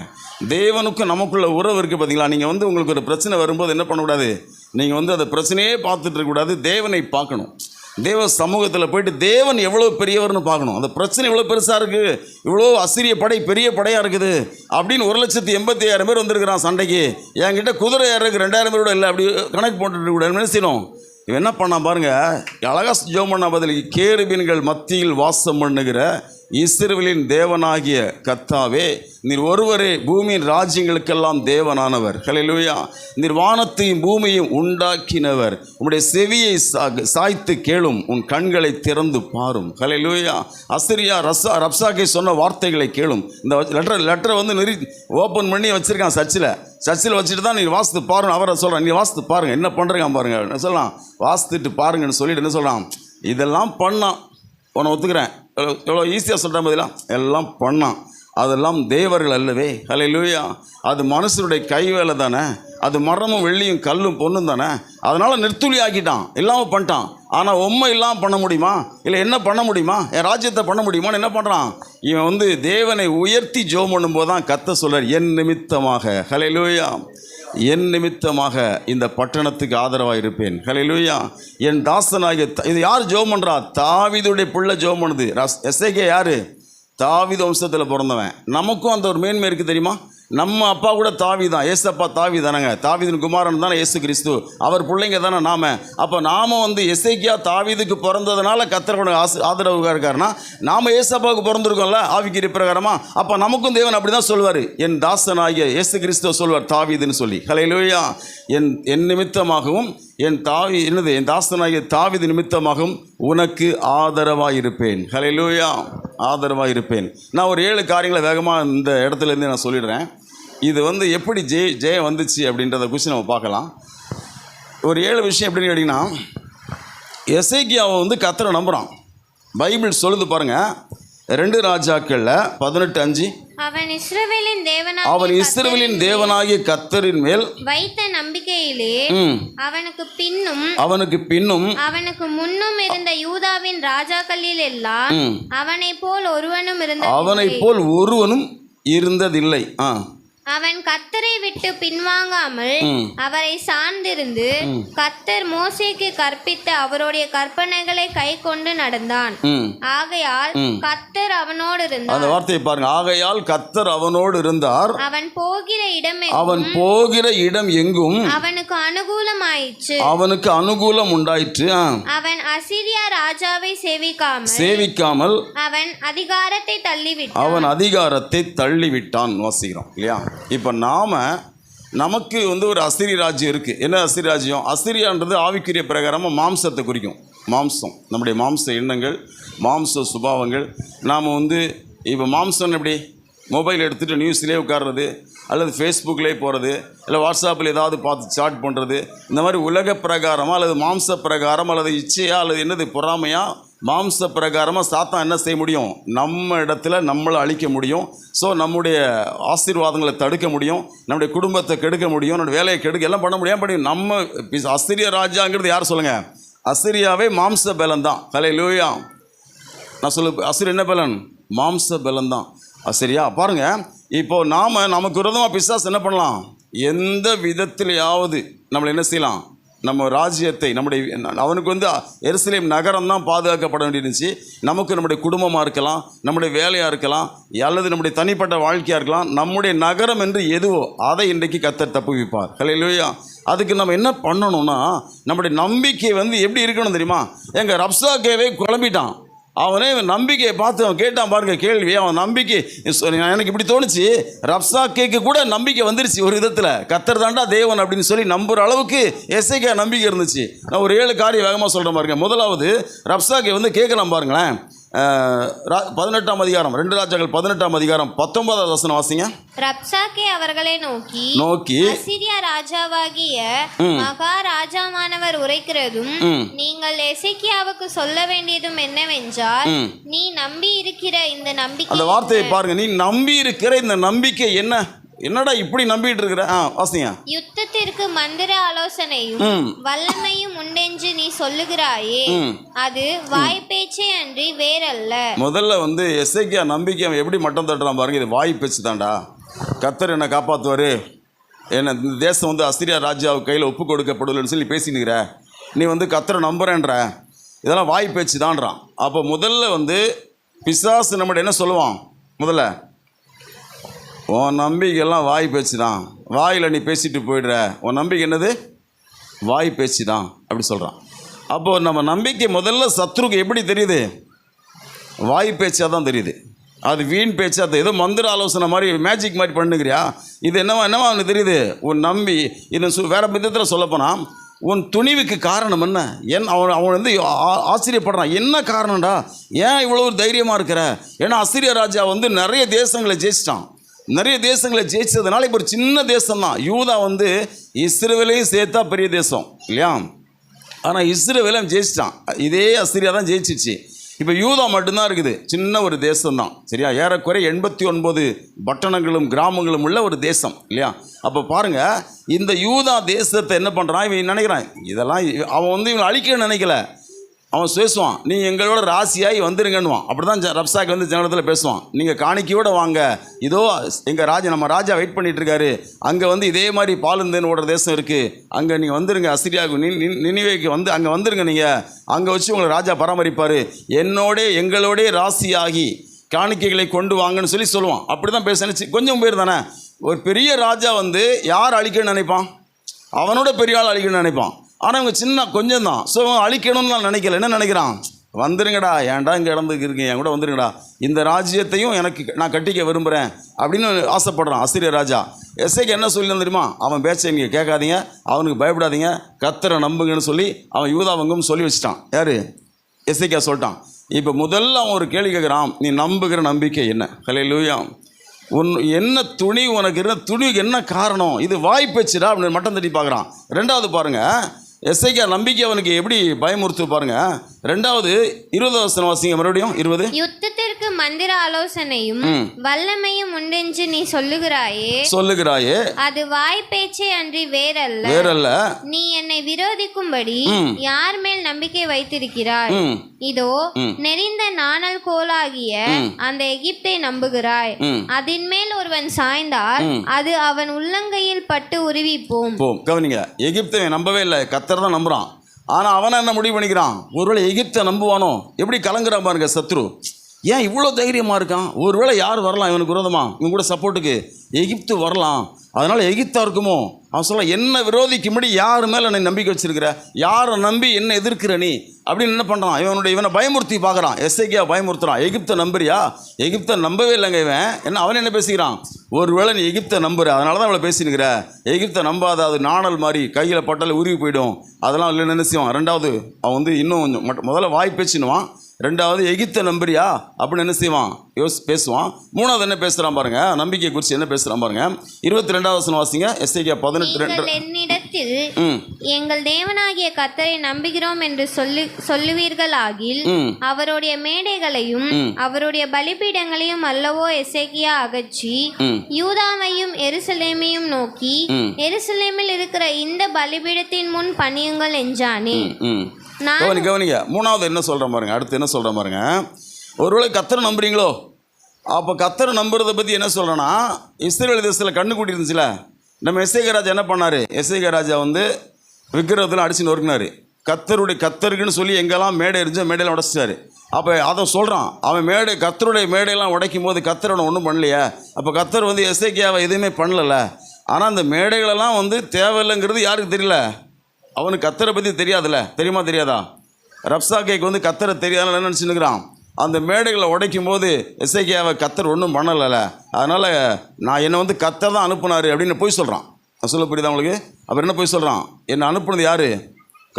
[SPEAKER 1] தேவனுக்கும் நமக்குள்ள உறவு இருக்குது. பார்த்தீங்களா, நீங்கள் வந்து உங்களுக்கு ஒரு பிரச்சனை வரும்போது என்ன பண்ணக்கூடாது, நீங்கள் வந்து அந்த பிரச்சனையே பார்த்துட்டு இருக்கக்கூடாது, தேவனை பார்க்கணும். தேவ சமூகத்தில் போயிட்டு தேவன் எவ்வளோ பெரியவர்னு பார்க்கணும். அந்த பிரச்சனை இவ்வளோ பெருசாக இருக்குது, இவ்வளோ அசிரிய படை பெரிய படையாக இருக்குது அப்படின்னு 1,85,000 பேர் வந்திருக்கிறான் சண்டைக்கு. என்கிட்ட குதிரை ஏறதுக்கு 2,000 பேரோட இல்லை அப்படி கணக்கு போட்டுட்டு கூட என்ன செய்யணும். இவன் என்ன பண்ணா பாருங்க, அழகா ஜெபம் பண்ணா பதிலுக்கு, கேருபீன்கள் மத்தியில் வாசம் பண்ணுகிற இஸ்ரவேலின் தேவனாகிய கர்த்தாவே, நீர் ஒருவரே பூமியின் ராஜ்யங்களுக்கெல்லாம் தேவனானவர். ஹல்லேலூயா. நீர் வானத்தையும் பூமியையும் உண்டாக்கினவர். உம்முடைய செவியை சாய்த்து கேளும், உன் கண்களை திறந்து பாரும். ஹல்லேலூயா. அசிரியா ரப்சாக்கை சொன்ன வார்த்தைகளை கேளும். இந்த லெட்டரை வந்து ஓப்பன் பண்ணி வச்சுருக்கான் சர்ச்சில் வச்சுட்டு தான் நீ வாசித்து பாருங்க. அவரை சொல்கிறான், நீ வாசித்து பாருங்கள் என்ன பண்ணுறீங்க பாருங்க என்ன சொல்லலாம், வாசித்துட்டு பாருங்கன்னு சொல்லிட்டு என்ன சொல்கிறான், இதெல்லாம் பண்ணான் உன்னை ஒத்துக்கிறேன், எவ்வளோ ஈஸியாக சொல்கிற மாதிரிலாம் எல்லாம் பண்ணான், அதெல்லாம் தேவர்கள் அல்லவே. ஹல்லேலூயா. அது மனுஷனுடைய கை வேலை தானே, அது மரமும் வெள்ளியும் கல்லும் பொண்ணும் தானே, அதனால் நிர்த்துளி ஆக்கிட்டான், இல்லாமல் பண்ணிட்டான். ஆனால் உண்மை இல்லாமல் பண்ண முடியுமா, இல்லை என்ன பண்ண முடியுமா, என் ராஜ்யத்தை பண்ண முடியுமான்னு என்ன பண்ணுறான் இவன் வந்து தேவனை உயர்த்தி ஜெபம் பண்ணும்போது தான் கர்த்தர் சொல்றார், என் நிமித்தமாக, ஹல்லேலூயா, என் நிமித்தமாக இந்த பட்டணத்துக்கு ஆதரவாக இருப்பேன். ஹல்லேலூயா. என் தாசனாகிய இது யார் ஜெபம் பண்ணுறா, தாவீதுடைய பிள்ளை ஜெபம் பண்ணுது. எசேக்கியா யார், தாவீது வம்சத்தில் பிறந்தவன். நமக்கும் அந்த ஒரு மேன்மை இருக்குது தெரியுமா. நம்ம அப்பா கூட தாவி தான், ஏசப்பா தாவி தானேங்க, தாவீதின் குமாரன் தானே இயேசு கிறிஸ்து, அவர் பிள்ளைங்க தானே நாம. அப்போ நாம வந்து எசேக்கியா தாவீதுக்கு பிறந்ததுனால கர்த்தர் ஆதரவுக்காக இருக்காருன்னா, நாம் ஏசப்பாவுக்கு பிறந்திருக்கோம்ல ஆவிக்குரிய பிரகாரமாக. அப்போ நமக்கும் தேவன் அப்படி தான் சொல்வார், என் தாசனாகிய இயேசு கிறிஸ்துவ சொல்வார் தாவீதுன்னு சொல்லி. ஹல்லேலூயா. என் நிமித்தமாகவும் என் தாசனாகிய தாவீது நிமித்தமாகவும் உனக்கு ஆதரவாக இருப்பேன். ஹல்லேலூயா. ஆதரவாக இருப்பேன். நான் ஒரு 7 காரியங்களை வேகமாக இந்த இடத்துலேருந்து நான் சொல்லிடுறேன். இது வந்து எப்படி ஜெயம் வந்துச்சு அப்படின்றத குறித்து நம்ம பார்க்கலாம். ஒரு 7 விஷயம் எப்படின்னு கேட்டிங்கன்னா, எசேக்கியாவை வந்து கர்த்தரை நம்புகிறான். பைபிள் சொல்லுது பாருங்கள், 2 ராஜாக்களில் 18:5,
[SPEAKER 2] அவன் இஸ்ரவேலின் தேவனாகிய
[SPEAKER 1] கர்த்தரின் மேல்
[SPEAKER 2] வைத்த நம்பிக்கையிலே அவனுக்கு பின்னும் அவனுக்கு முன்னும் இருந்த யூதாவின் ராஜாக்களில் எல்லாம் அவனைப் போல் ஒருவனும் இருந்ததில்லை. அவன் கர்த்தரை விட்டு பின்வாங்காமல் அவரை சார்ந்திருந்து கர்த்தர் மோசேக்கு கற்பித்த அவருடைய கற்பனைகளை கை கொண்டு நடந்தான். ஆகையால் கர்த்தர் அவனோடு இருந்தார்.
[SPEAKER 1] அந்த வார்த்தையை பாருங்க, ஆகையால் கர்த்தர் அவனோடு இருந்தார்.
[SPEAKER 2] அவன் போகிற இடம் எங்கும் அவனுக்கு அனுகூலம் உண்டாயிற்று. அவன் அசீரியா ராஜாவை சேவிக்காமல் அவன் அதிகாரத்தை தள்ளிவிட்டான். வாசிக்கிறோம் இல்லையா. இப்போ நமக்கு வந்து ஒரு அசிரிய ராஜ்யம் இருக்குது. என்ன அசிரிய ராஜ்யம்? அசிரியான்றது ஆவிக்குரிய பிரகாரமாக மாம்சத்தை குறிக்கும். மாம்சம், நம்முடைய மாம்ச எண்ணங்கள், மாம்ச சுபாவங்கள். நாம் வந்து இப்போ மாம்சம் எப்படி, மொபைல் எடுத்துகிட்டு நியூஸ்லேயே உட்கார்றது, அல்லது ஃபேஸ்புக்லேயே போகிறது, இல்லை வாட்ஸ்அப்பில் ஏதாவது பார்த்து சாட் பண்ணுறது, இந்த மாதிரி உலக பிரகாரமாக அல்லது மாம்ச பிரகாரம் அல்லது இச்சையாக அல்லது பொறாமையாக
[SPEAKER 1] மாம்ச பிரகாரமாக சாத்தான் என்ன செய்ய முடியும்? நம்ம இடத்துல நம்மளை அழிக்க முடியும். ஸோ நம்முடைய ஆசீர்வாதங்களை தடுக்க முடியும், நம்முடைய குடும்பத்தை கெடுக்க முடியும், நம்முடைய வேலையை கெடுக்க எல்லாம் பண்ண முடியும். படி நம்ம அசிரிய ராஜாங்கிறது யார் சொல்லுங்கள்? அசிரியாவே மாம்ச பலன் தான். ஹல்லேலூயா. நான் அசிரியர் என்ன பலன்? மாம்ச பலன் தான் அசிரியா. பாருங்கள், இப்போ நமக்கு விரோதமாக பிசாசு என்ன பண்ணலாம்? எந்த விதத்திலேயாவது நம்மளை என்ன செய்யலாம்? நம்ம ராஜ்யத்தை அவனுக்கு எருசலேம் நகரம் தான் பாதுகாக்கப்பட வேண்டியிருந்துச்சு. நமக்கு நம்முடைய குடும்பமாக இருக்கலாம், நம்முடைய வேலையாக இருக்கலாம், அல்லது நம்முடைய தனிப்பட்ட வாழ்க்கையாக இருக்கலாம். நம்முடைய நகரம் என்று எதுவோ அதை இன்றைக்கு கர்த்தர் தப்புவிப்பார். ஹல்லேலூயா. அதுக்கு நம்ம என்ன பண்ணணும்னா, நம்முடைய நம்பிக்கை எப்படி இருக்கணும் தெரியுமா? எங்கள் ரப்சாக்கேவே குழம்பிட்டான். அவனே நம்பிக்கையை பார்த்து அவன் கேட்டான் பாருங்க கேள்வி. அவன் நம்பிக்கை எனக்கு இப்படி தோணுச்சு, ரப்சாக்கேக்கு கூட நம்பிக்கை வந்துருச்சு ஒரு விதத்தில். கர்த்தர் தாண்டா தேவன் அப்படின்னு சொல்லி நம்புகிற அளவுக்கு எசேக்கியா நம்பிக்கை இருந்துச்சு. நான் ஒரு 7 காரியம் வேகமாக சொல்கிறேன் பாருங்க. முதலாவது, ரப்சாக்கே கேட்கலாம் பாருங்களேன். 18ஆம் அதிகாரம் 2 ராஜாக்கள் 18ஆம் அதிகாரம் 19வது வசனம் வாசிங்க.
[SPEAKER 3] ரப்சாக்கே அவர்களை நோக்கி அசீரியா ராஜாவாகிய மகாராஜாவானவர் உரைக்கிறதும் நீங்கள் எசேக்கியாவுக்கு சொல்ல வேண்டியதும் என்னவென்றால், நீ நம்பி இருக்கிற இந்த நம்பிக்கை. அந்த
[SPEAKER 1] வார்த்தையை பாருங்க, நீ நம்பி இருக்கிற இந்த நம்பிக்கை என்ன? என்னடா இப்படி நம்பிட்டு இருக்கிற? வாசிங்க.
[SPEAKER 3] யுத்தத்திற்கு மந்திர ஆலோசனையும் வல்லமையும் உண்டென்று நீ சொல்லுகிறாயே, அது வாய்ப்பேச்சே அன்றி வேறல்ல.
[SPEAKER 1] முதல்ல எசேக்கியா நம்பிக்கை அவன் எப்படி மட்டம் தட்டுறான் பாருங்க. இது வாய் பேச்சு தான்டா. கர்த்தர் என்னை காப்பாற்றுவார், என்ன இந்த தேசம் அசிரியா ராஜாவு கையில் ஒப்பு கொடுக்கப்படுவதுன்னு சொல்லி பேசினுக்கிற. நீ கர்த்தரை நம்புறேன்ற, இதெல்லாம் வாய் பேச்சு தான்றான். அப்போ முதல்ல பிசாசு நம்மகிட்ட என்ன சொல்லுவான்? முதல்ல, உன் நம்பிக்கையெல்லாம் வாய் பேச்சு தான், வாயில் நீ பேசிட்டு போயிடுற, உன் நம்பிக்கை என்னது? வாய் பேச்சு தான் அப்படி சொல்கிறான். அப்போது நம்ம நம்பிக்கை முதல்ல சத்ருக்கு எப்படி தெரியுது? வாய் பேச்சாக தான் தெரியுது. அது வீண் பேச்சு. அது ஏதோ மந்திர ஆலோசனை மாதிரி, மேஜிக் மாதிரி பண்ணுகிறியா? இது என்னவா அவனுக்கு தெரியுது? உன் நம்பி இது வேறு விதத்தில் சொல்லப்போனால், உன் துணிவுக்கு காரணம் என்ன? அவன் ஆச்சரியப்படுறான். என்ன காரணம்டா? ஏன் இவ்வளோ தைரியமாக இருக்கிற? ஏன்னா அசீரிய ராஜா நிறைய தேசங்களை ஜெயிச்சிட்டான். நிறைய தேசங்களை ஜெயிச்சதுனால இப்போ ஒரு சின்ன தேசம் தான் யூதா. இஸ்ரவேலையும் சேர்த்தா பெரிய தேசம் இல்லையா? ஆனால் இஸ்ரவேலையும் ஜெயிச்சிட்டான். இதே அசீரியா தான் ஜெயிச்சிச்சு. இப்போ யூதா மட்டும்தான் இருக்குது, சின்ன ஒரு தேசம் தான். சரியா? ஏறக்குறைய 89 பட்டணங்களும் கிராமங்களும் உள்ள ஒரு தேசம் இல்லையா? அப்போ பாருங்கள், இந்த யூதா தேசத்தை என்ன பண்ணுறான்? இவன் நினைக்கிறான் இதெல்லாம் அவன் இவன் அழிக்கணும்னு நினைக்கல. அவன் பேசுவான், நீ எங்களோட ராசியாகி வந்துருங்கன்னுவான். அப்படி தான் ரப்சாக்கு ஜனத்தில் பேசுவான். நீங்கள் காணிக்கையோடு வாங்க, இதோ எங்கள் நம்ம ராஜா வெயிட் பண்ணிகிட்டு இருக்காரு. அங்கே இதே மாதிரி பாலுந்தேன் ஓடுற தேசம் இருக்குது, அங்கே நீங்கள் வந்துருங்க. அசிரியாவுக்கு நினிவேக்கு அங்கே வந்துருங்க. நீங்கள் அங்கே வச்சு உங்களை ராஜா பராமரிப்பார். எங்களோட ராசியாகி காணிக்கைகளை கொண்டு வாங்கன்னு சொல்லுவான். அப்படி தான் பேச கொஞ்சம் பேர் தானே. ஒரு பெரிய ராஜா யார் அழிக்கணும்னு நினைப்பான்? அவனோட பெரிய ஆள் அழிக்கணும்னு நினைப்பான். ஆனால் இவங்க சின்ன கொஞ்சம் தான். ஸோ அழிக்கணும்னு நான் நினைக்கல. என்ன நினைக்கிறான்? வந்துருங்கடா, ஏன்டா இங்கே இருக்கீங்க, என் கூட வந்துருங்கடா, இந்த ராஜ்யத்தையும் நான் கட்டிக்க விரும்புகிறேன் அப்படின்னு ஆசைப்படுறான் அசீரிய ராஜா. எசேக்கியா என்ன சொல்லி தெரியுமா? அவன் பேச்சை நீங்கள் கேட்காதீங்க, அவனுக்கு பயப்படாதீங்க, கர்த்தரை நம்புங்கன்னு சொல்லி அவன் யூதாவங்கும் சொல்லி வச்சுட்டான். யார்? எசேக்கியா சொல்லிட்டான். இப்போ முதல்ல அவன் ஒரு கேள்வி கேட்குறான், நீ நம்புகிற நம்பிக்கை என்ன? ஹல்லேலூயா. என்ன துணி உனக்கு இருந்த துணிக்கு என்ன காரணம்? இது வாய் பேச்சுடா அப்படின்னு மட்டம் தட்டி பார்க்குறான். ரெண்டாவது பாருங்கள், எசேக்கியா நம்பிக்கை அவனுக்கு எப்படி பயமுறுத்து பாருங்க. 2வது 20 வசனம் வாசிங்க மறுபடியும். 20.
[SPEAKER 3] யுத்தத்திற்கு மந்திர ஆலோசனையும் வல்லமையும் உண்டென்று நீ சொல்லுகிறாயே, அது வாய் பேச்சே அன்றி வேறல்ல. நீ என்னை விரோதிக்கும்படி யார் மேல் நம்பிக்கை வைத்திருக்கிறாய்? இதோ நெறிந்த நாணல் கோலாகிய அந்த எகிப்தை நம்புகிறாய். அதன் மேல் ஒருவன் சாய்ந்தால் அது அவன் உள்ளங்கையில் பட்டு உருவி போம்.
[SPEAKER 1] கவனிங்க, எகிப்தை நம்பவே இல்லை, கர்த்தர் தான் நம்புறான். ஆனால் அவனை என்ன முடிவு பண்ணிக்கிறான்? ஒருவேளை எகிப்தை நம்புவானோ? எப்படி கலங்குறான் பாருங்க சத்ரு. ஏன் இவ்வளோ தைரியமாக இருக்கான்? ஒருவேளை யார் வரலாம் இவனுக்கு விரோதமாக, இவன் கூட சப்போர்ட்டுக்கு? எகிப்து வரலாம், அதனால் எகிப்தா இருக்குமோ? அவன் சொல்ல, என்ன விரோதிக்கும்படி யார் மேலே என்னை நம்பிக்கை வச்சிருக்கிற? யாரை நம்பி என்ன எதிர்க்கிற நீ அப்படின்னு என்ன பண்ணுறான்? இவனை பயமுறுத்தி பார்க்குறான். எசேக்கியா பயமுறுத்துறான். எகிப்தை நம்புறியா? எகிப்தை நம்பவே இல்லைங்க இவன். அவன் என்ன பேசிக்கிறான்? ஒருவேளை நீ எகிப்தை நம்புற, அதனால தான் அவளை பேசினுக்கிற. எகிப்தை நம்பாத, அது நாணல் மாதிரி கையில் பட்டால் உருவி போயிடும், அதெல்லாம் இல்லை நினைச்சுவான். 2வது அவன் இன்னும் கொஞ்சம் முதல்ல வாய் பேசினுவான். 2வது எகிப்தை நம்புறியா அப்படின்னு என்ன செய்வான்? பேசுவான். 3வது என்ன பேசுகிறான் பாருங்க, நம்பிக்கை குறித்து என்ன பேசுகிறான் பாருங்க. 22வது வசனம் வாசிங்க. எசேக்கியா 18:2.
[SPEAKER 3] இடத்தில் எங்கள் தேவனாகிய கர்த்தரை நம்புகிறோம் என்று சொல்லுவீர்களாகில் அவருடைய மேடைகளையும் அவருடைய பலிபீடங்களையும் அல்லவோ எசேக்கியா அகற்றி யூதாவையும் எருசலேமையும் நோக்கி எருசலேமில் இருக்கிற இந்த பலிபீடத்தின் முன் பணியுங்கள் என்றானே.
[SPEAKER 2] கவனிங்க. மூணாவது என்ன சொல்கிறேன் பாருங்க, அடுத்து என்ன சொல்கிறேன் பாருங்க. ஒருவேளை கர்த்தரை நம்புறீங்களோ, அப்போ கர்த்தரை நம்புறதை பற்றி என்ன சொல்கிறேன்னா, இஸ்ரவேல் தேசத்தில் கண்ணு கூட்டி இருந்துச்சுல, நம்ம எஸ்ஐகே ராஜா என்ன பண்ணார்? எஸ்ஐகே ராஜா வந்து விக்கிரகத்தில் அடிச்சு நொறுக்கினார். கர்த்தருக்குன்னு சொல்லி எங்கெல்லாம் மேடை இருந்துச்சோ மேடையெல்லாம் உடச்சிட்டாரு. அப்போ அதை சொல்கிறான், அவன் கர்த்தருடைய மேடையெல்லாம் உடைக்கும் போது கர்த்தரோட ஒன்றும் பண்ணலையே. அப்போ கர்த்தர் வந்து எஸ்ஐகேவை எதுவுமே பண்ணல. ஆனால் அந்த மேடைகளெல்லாம் வந்து தேவையில்லைங்கிறது யாருக்கு தெரியல? அவனுக்கு கர்த்தரை பற்றி தெரியாதுல்ல, தெரியுமா தெரியாதா? ரப்சாக்கேக்கு வந்து கர்த்தரை தெரியாதுன்னு என்ன நினச்சின்னுக்கிறான்? அந்த மேடைகளை உடைக்கும் போது எசேக்கியாவை கர்த்தர் ஒன்றும் பண்ணலை, அதனால் நான் என்னை வந்து கர்த்தர் தான் அனுப்புனார் அப்படின்னு போய் சொல்கிறான். சொல்ல புரியுதா உங்களுக்கு? அப்புறம் என்ன போய் சொல்கிறான்? என்னை அனுப்புனது யார்?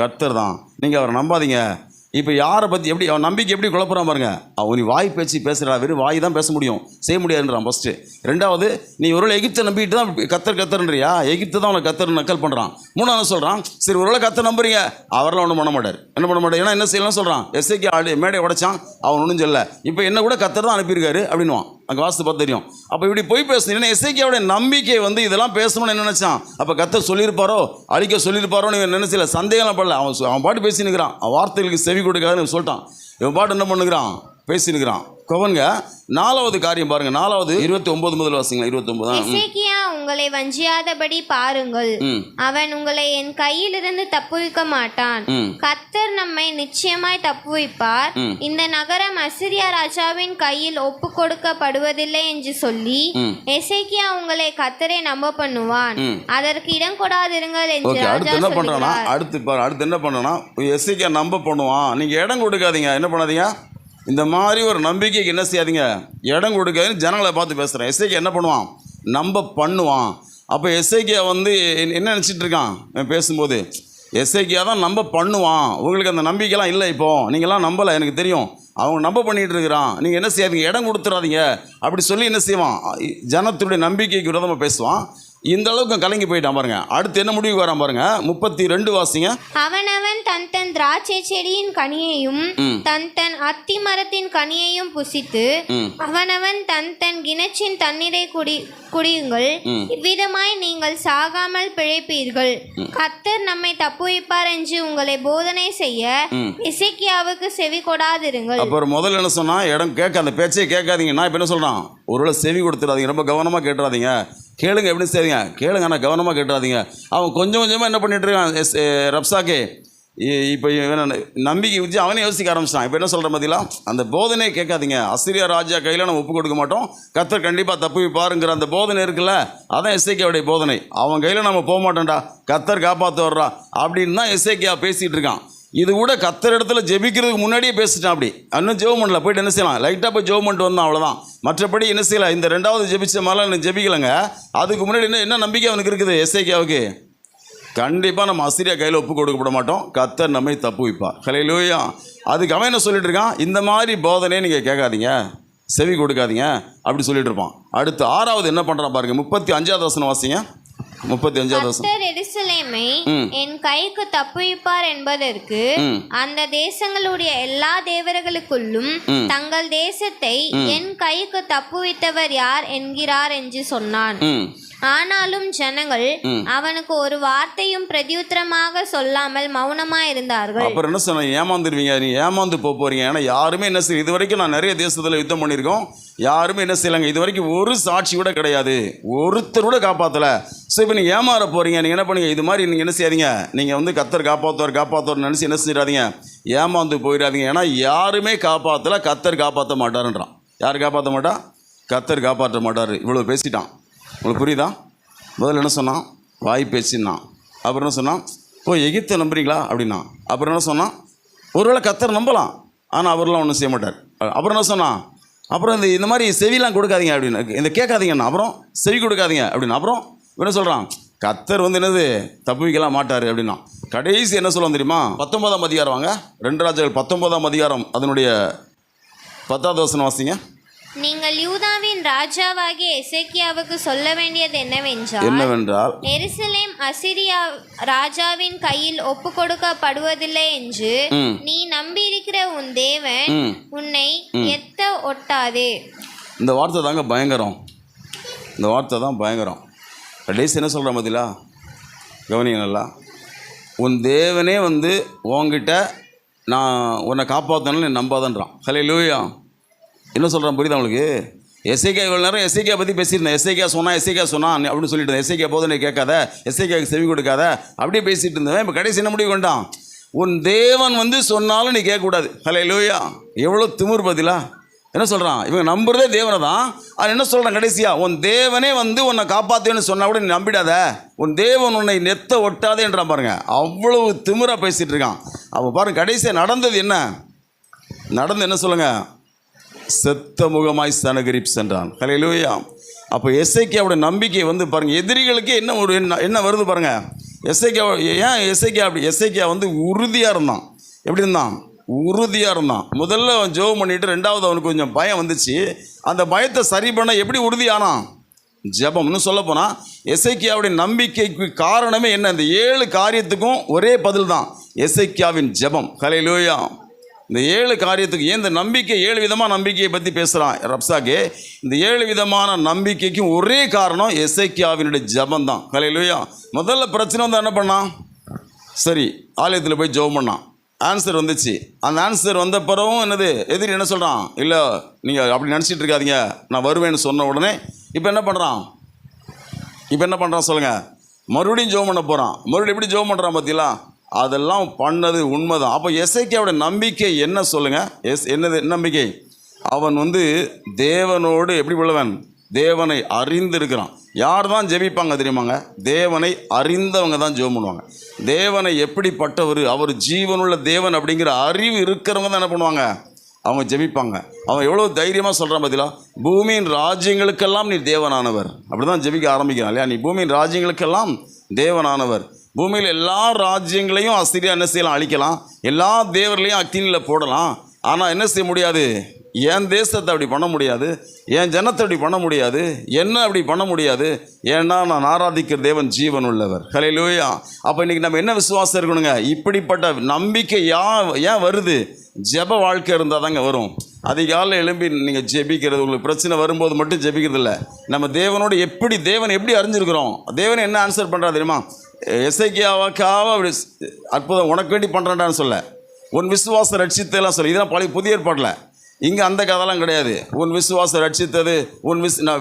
[SPEAKER 2] கர்த்தர் தான். நீங்கள் அவரை நம்பாதீங்க. இப்போ யாரை பற்றி எப்படி அவன் நம்பிக்கை எப்படி குழப்பறான் பாருங்க. அவன் நீ வாய் பேச்சு பேசுகிறா, வெறும் வாய் தான் பேச முடியும், செய்ய முடியாதுன்றான் ஃபஸ்ட்டு. ரெண்டாவது, நீ ஒரு எகிப்தை நம்பிட்டு தான் கத்தர்ன்றியா? எகிப்து தான் அவனை கத்தர் நக்கல் பண்ணுறான். மூணாவது சொல்கிறான், சரி ஒருவேளை கத்தர் நம்புறீங்க, அவரெல்லாம் ஒன்றும் பண்ண மாட்டார். என்ன பண்ண மாட்டார்? ஏன்னா என்ன செய்யலாம் சொல்கிறான், எஸ்ஐக்கு மேடை உடைச்சான், அவன் ஒன்றும் சொல்ல, இப்போ என்ன கூட கத்தர் தான் அனுப்பியிருக்காரு அப்படின்வான். அங்கே வாஸ்து பார்த்து தெரியும். அப்போ இப்படி போய் பேசுனீங்கன்னா எஸ்ஐக்கியோட நம்பிக்கை வந்து இதெல்லாம் பேசணும்னு என்ன நினச்சான்? அப்போ கத்தர் சொல்லியிருப்பாரோ, அழிக்க சொல்லியிருப்பாரோன்னு நினைச்சல, சந்தேகம் படல. அவன் பாட்டு பேசினுக்கிறான், அவன் வார்த்தைகளுக்கு செவி கொடுக்காதுன்னு சொல்லிட்டான். இவன் பாட்டு என்ன பண்ணுகிறான்? பேசினுக்கிறான். கவனுங்க, நாலாவது காரியம் பாருங்க. 4:29 முதல் வாசிங்களா? 29.
[SPEAKER 3] எசேக்கியா உங்களை வஞ்சியாதபடி பாருங்கள், அவன் உங்களை என் கையிலிருந்து தப்புவிக்க மாட்டான். கர்த்தர் நம்மை நிச்சயமாய் தப்புவிப்பார். இந்த நகரம் அசீரியா ராஜாவின் கையில் ஒப்பு கொடுக்கப்படுவதில்லை என்று சொல்லி எசேக்கியா உங்களை கர்த்தரை நம்ப பண்ணுவான். அதற்கு இடம் கொடாதிருங்கள் என்று ராஜா சொல்கிறார்.
[SPEAKER 2] அடுத்து என்ன பண்ணனா, எசேக்கியா நம்ப பண்ணுவான். நீங்க இடம் கொடுக்காதீங்க. என்ன பண்ணாதீங்க? இந்த மாதிரி ஒரு நம்பிக்கைக்கு என்ன செய்யாதீங்க? இடம் கொடுக்காதுன்னு ஜனங்களை பார்த்து பேசுகிறேன். எஸ்ஐக்கியா என்ன பண்ணுவான்? நம்ப பண்ணுவான். அப்போ எஸ்ஐக்கியா வந்து என்ன நினச்சிட்டு இருக்கான் பேசும்போது? எஸ்ஐக்கியா தான் நம்ப பண்ணுவான். உங்களுக்கு அந்த நம்பிக்கைலாம் இல்லை, இப்போது நீங்களாம் நம்பலை, எனக்கு தெரியும். அவங்க நம்ப பண்ணிகிட்டு இருக்கிறான். நீங்கள் என்ன செய்யாதீங்க? இடம் கொடுத்துடாதீங்க அப்படி சொல்லி என்ன செய்வான்? ஜனத்துடைய நம்பிக்கைக்கு விரோதமாக பேசுவான். இந்த அளவுக்கு கலங்கி போயிட்டான் பாருங்க. அடுத்து என்ன முடிவுக்கு வரான் பாருங்க. 32 வாசிங்க.
[SPEAKER 3] அவனவன் தன் தன் திராட்சை செடியின் கனியையும் தன் தன் அத்தி மரத்தின் கனியையும் புசித்து அவனவன் தன் தன் கிணற்றின் தண்ணீரை குடியுங்கள். இவ்விதமாய் நீங்கள் சாகாமல் பிழைப்பீர்கள். கர்த்தர் நம்மை தப்புவிப்பார் என்று உங்களை போதனை செய்ய எசேக்கியாவுக்கு செவி கொடாதிருங்கள்.
[SPEAKER 2] அப்புறம் முதல்ல என்ன சொன்னா, இடம் கேட்க, அந்த பேச்சே கேட்காதீங்க. நான் இப்போ என்ன சொல்றான்? ஒருவேளை செவி கொடுத்துடாதீங்க, ரொம்ப கவனமாக கேட்டுறாதீங்க. கேளுங்க, எப்படி செய்வீங்க? கேளுங்க, ஆனால் கவனமாக கேட்டுறாதீங்க. அவன் கொஞ்சம் கொஞ்சமாக என்ன பண்ணிட்டு இருக்கான் ரப்சாக்கே? இப்போ நம்பிக்கை வச்சு அவனே யோசிக்க ஆரம்பிச்சிட்டான். இப்போ என்ன சொல்கிற மாதிரிலாம் அந்த போதனையை கேட்காதீங்க. அசீரியா ராஜா கையில் நம்ம ஒப்பு கொடுக்க மாட்டோம், கர்த்தர் கண்டிப்பாக தப்புவிப்பாருங்கிற அந்த போதனை இருக்குல்ல, அதான் எசேக்கியாவுடைய போதனை. அவன் கையில் நம்ம போக மாட்டோம்டா, கர்த்தர் காப்பாற்ற வர்றா அப்படின்னு தான் எசேக்கியா பேசிகிட்டு இருக்கான். இது கூட கர்த்தர் இடத்துல ஜெபிக்கிறதுக்கு முன்னாடியே பேசிட்டான். அப்படி இன்னும் ஜெபம் பண்ணல, போய்ட்டு என்ன செய்யலாம்? லைட்டாக போய் ஜெபம் பண்ணிட்டு வந்தான், அவ்வளோதான். மற்றபடி என்ன செய்யலாம்? இந்த ரெண்டாவது ஜெபிச்ச மாதிரிலாம் எனக்கு ஜெபிக்கலைங்க. அதுக்கு முன்னாடி என்ன நம்பிக்கை அவனுக்கு இருக்குது எசேக்கியாவுக்கு? கண்டிப்பாக நம்ம அசீரியா கையில் ஒப்பு கொடுக்கப்பட மாட்டோம், கர்த்தர் நம்மை தப்புவிப்பார். ஹல்லேலூயா. அதுக்கு அவன் என்ன சொல்லிட்டு இருக்கான்? இந்த மாதிரி போதனையை நீங்கள் கேட்காதீங்க, செவி கொடுக்காதீங்க அப்படி சொல்லிட்டு இருப்பான். அடுத்து 6வது என்ன பண்ணுறான் பாருங்க. 35வது வசனம் வாசிங்க. 35வது வசனம்.
[SPEAKER 3] கர்த்தர் எருசலேமை என் கைக்கு தப்புவிப்பார் என்பதற்கு அந்த தேசங்களுடைய எல்லா தேவர்களுக்குள்ளும் தங்கள் தேசத்தை என் கைக்கு தப்புவித்தவர் யார் என்கிறார் என்று சொன்னான். ஆனாலும் ஜனங்கள் அவனுக்கு ஒரு வார்த்தையும் பிரதியுத்தரமாக சொல்லாமல் மௌனமா இருந்தார்கள்.
[SPEAKER 2] அப்புறம் என்ன சொன்ன? ஏமாந்துருவீங்க, நீ ஏமாந்து போறீங்க. ஏன்னா யாருமே என்ன செய்ய, இது வரைக்கும் நான் நிறைய தேசத்தில் யுத்தம் பண்ணியிருக்கோம், யாருமே என்ன செய்யலைங்க, இது வரைக்கும் ஒரு சாட்சி கூட கிடையாது, ஒருத்தர் கூட காப்பாற்றலை. ஸோ இப்போ நீங்கள் ஏமாற போகிறீங்க. நீங்கள் என்ன பண்ணுங்க, இது மாதிரி நீங்கள் என்ன செய்யாதீங்க, நீங்கள் வந்து கர்த்தர் காப்பாற்றுவார் நினச்சி என்ன செய்யாதீங்க, ஏமாந்து போயிடாதீங்க. ஏன்னா யாருமே காப்பாற்றலை, கர்த்தர் காப்பாற்ற மாட்டாருன்றான். யார் காப்பாற்ற மாட்டா? கர்த்தர் காப்பாற்ற மாட்டார். இவ்வளோ பேசிட்டான். உங்களுக்கு புரியுதா? முதல்ல என்ன சொன்னான்? வாய் பேசினான். அப்புறம் என்ன சொன்னான்? எகிப்தை நம்புறீங்களா அப்படின்னா. அப்புறம் என்ன சொன்னான்? ஒருவேளை கர்த்தர் நம்பலாம், ஆனால் அவரெல்லாம் ஒன்றும் செய்ய மாட்டார். அப்புறம் என்ன சொன்னான்? அப்புறம் இந்த மாதிரி செவிலாம் கொடுக்காதீங்க அப்படின்னு, இந்த கேட்காதீங்கண்ணா, அப்புறம் செவி கொடுக்காதீங்க அப்படின்னு. அப்புறம் என்ன சொல்கிறான்? கர்த்தர் வந்து என்னது தப்புவிக்கலாம் மாட்டார் அப்படின்னா. கடைசி என்ன சொல்லுவோம் தெரியுமா? 19ஆம் அதிகாரம் வாங்க. 2 ராஜாக்கள் 19ஆம் அதிகாரம் அதனுடைய 10வது வசனம் வாசிங்க.
[SPEAKER 3] நீங்கள் யூதாவின் ராஜாவாகிய எசேக்கியாவுக்கு சொல்ல வேண்டியது என்னவென்றால் எருசலேம் அசீரியா ராஜாவின் கையில் ஒப்பு கொடுக்கப்படுவதில்லை என்று நீ நம்பியிருக்கிற உன் தேவன் உன்னை எத்த ஒட்டாதே.
[SPEAKER 2] இந்த வார்த்தை தாங்க பயங்கரம். இந்த வார்த்தை தான் பயங்கரம். கடைசி என்ன சொல்கிற பதிலா கவனிங்க நல்லா. உன் தேவனே வந்து உன்கிட்ட நான் உன்னை காப்பாற்றணும் நீ நம்பாதன்றான். ஹல்லேலூயா. என்ன சொல்கிறான் புரியுதா உங்களுக்கு? எசேக்கியா இவ்வளோ நேரம் எசேக்கியா பற்றி பேசியிருந்தேன். எசேக்கியா சொன்னான் அப்படின்னு சொல்லிட்டு இருந்தேன். எசேக்கியா போதும் நீ கேட்காத, எசேக்கியாவுக்கு செவி கொடுக்காத, அப்படியே பேசிகிட்டு இருந்தேன். இப்போ கடைசி என்ன முடிவு கொண்டான்? உன் தேவன் வந்து சொன்னாலும் நீ கேட்கக்கூடாது. ஹல்லேலூயா. எவ்வளோ திமிர் பதிலா. என்ன சொல்கிறான்? இவங்க நம்புறதே தேவனை தான். அது என்ன சொல்கிறான் கடைசியாக? உன் தேவனே வந்து உன்னை காப்பாற்றுவேன்னு சொன்னால் கூட நீ நம்பிடாத, உன் தேவன் உன்னை நெத்த ஒட்டாதேன்றான் பாருங்க. அவ்வளவு திமிராக பேசிகிட்டு இருக்கான். அப்போ பாருங்க கடைசியாக நடந்தது என்ன? என்ன சொல்லுங்கள்? செத்த முகமாய் சனகரிப் சென்றான். ஹல்லேலூயா. அப்போ எசேக்கியாவோட நம்பிக்கை வந்து பாருங்கள், எதிரிகளுக்கே என்ன வருது பாருங்கள். எசேக்கியா வந்து உறுதியாக இருந்தான். எப்படி இருந்தான்? உறுதியாக இருந்தான். முதல்ல அவன் ஜெபம் பண்ணிட்டு, ரெண்டாவது அவனுக்கு கொஞ்சம் பயம் வந்துச்சு. அந்த பயத்தை சரி பண்ண எப்படி உறுதியானான்? ஜெபம்னு சொல்ல போனால் எசேக்கியாவுடைய நம்பிக்கைக்கு காரணமே என்ன? இந்த 7 காரியத்துக்கும் ஒரே பதில் தான், எசேக்கியாவின் ஜெபம். ஹல்லேலூயா. இந்த 7 காரியத்துக்கு ஏன் இந்த நம்பிக்கை 7 விதமான நம்பிக்கையை பற்றி பேசுகிறான் ரப்சாக்கே. இந்த 7 விதமான நம்பிக்கைக்கும் ஒரே காரணம் எசேக்கியாவினுடைய ஜெபம் தான். ஹல்லேலூயா. முதல்ல பிரச்சனை வந்து என்ன பண்ணான்? சரி, ஆலயத்தில் போய் ஜெபம் பண்ணான். ஆன்சர் வந்துச்சு. அந்த ஆன்சர் வந்த பிறகும் என்னது? எதிரி என்ன சொல்கிறான்? இல்லை நீங்கள் அப்படி நினச்சிட்டு இருக்காதீங்க, நான் வருவேன்னு சொன்ன உடனே இப்போ என்ன பண்ணுறான் சொல்லுங்கள்? மறுபடியும் ஜெபம் பண்ண போகிறான். மறுபடியும் எப்படி ஜெபம் பண்ணுறான் பார்த்தீங்களா? அதெல்லாம் பண்ணது உண்மைதான். அப்போ எசேக்கியாவோட நம்பிக்கை என்ன சொல்லுங்கள்? என்னது நம்பிக்கை? அவன் வந்து தேவனோடு எப்படி உள்ளவன்? தேவனை அறிந்திருக்கிறான். யார் தான் ஜெபிப்பாங்க தெரியுமாங்க? தேவனை அறிந்தவங்க தான் ஜெபம் பண்ணுவாங்க. தேவனை எப்படிப்பட்டவர், அவர் ஜீவனுள்ள தேவன் அப்படிங்கிற அறிவு இருக்கிறவங்க தான் என்ன பண்ணுவாங்க? அவங்க ஜெபிப்பாங்க. அவன் எவ்வளோ தைரியமாக சொல்கிறான் பார்த்தீங்களா? பூமியின் ராஜ்யங்களுக்கெல்லாம் நீ தேவனானவர். அப்படி தான் ஜெபிக்க ஆரம்பிக்கிறான் இல்லையா? நீ பூமியின் ராஜ்யங்களுக்கெல்லாம் தேவனானவர். பூமியில் எல்லா ராஜ்யங்களையும் அசீரியா என்ன செய்யலாம்? அழிக்கலாம். எல்லா தேவர்களையும் அக்கினியில் போடலாம். ஆனால் என்ன செய்ய முடியாது? என் தேசத்தை அப்படி பண்ண முடியாது, என் ஜனத்தை அப்படி பண்ண முடியாது, என்ன அப்படி பண்ண முடியாது. ஏன்னா நான் ஆராதிக்கிற தேவன் ஜீவன் உள்ளவர். ஹல்லேலூயா. அப்போ இன்றைக்கி நம்ம என்ன விசுவாசம் இருக்கணுங்க? இப்படிப்பட்ட நம்பிக்கை ஏன் வருது? ஜெப வாழ்க்கை இருந்தால் தாங்க வரும். அதிகாலையில் எழும்பி நீங்கள் ஜெபிக்கிறது, உங்களுக்கு பிரச்சனை வரும்போது மட்டும் ஜெபிக்கிறது இல்லை. நம்ம தேவனோடு தேவன் எப்படி அறிஞ்சிருக்கிறோம்? தேவனை என்ன ஆன்சர் பண்ணுறா தெரியுமா? எசேக்கியாவுக்காக அப்படி அற்புதம் உனக்கு வேண்டி பண்ணுறான்னு சொல்ல, உன் விசுவாசம் ரட்சித்தெல்லாம் சொல்ல. இதெல்லாம் புதிய ஏற்பாட்டில். இங்கே அந்த கதைலாம் கிடையாது. உன் விசுவாசம் ரட்சித்தது,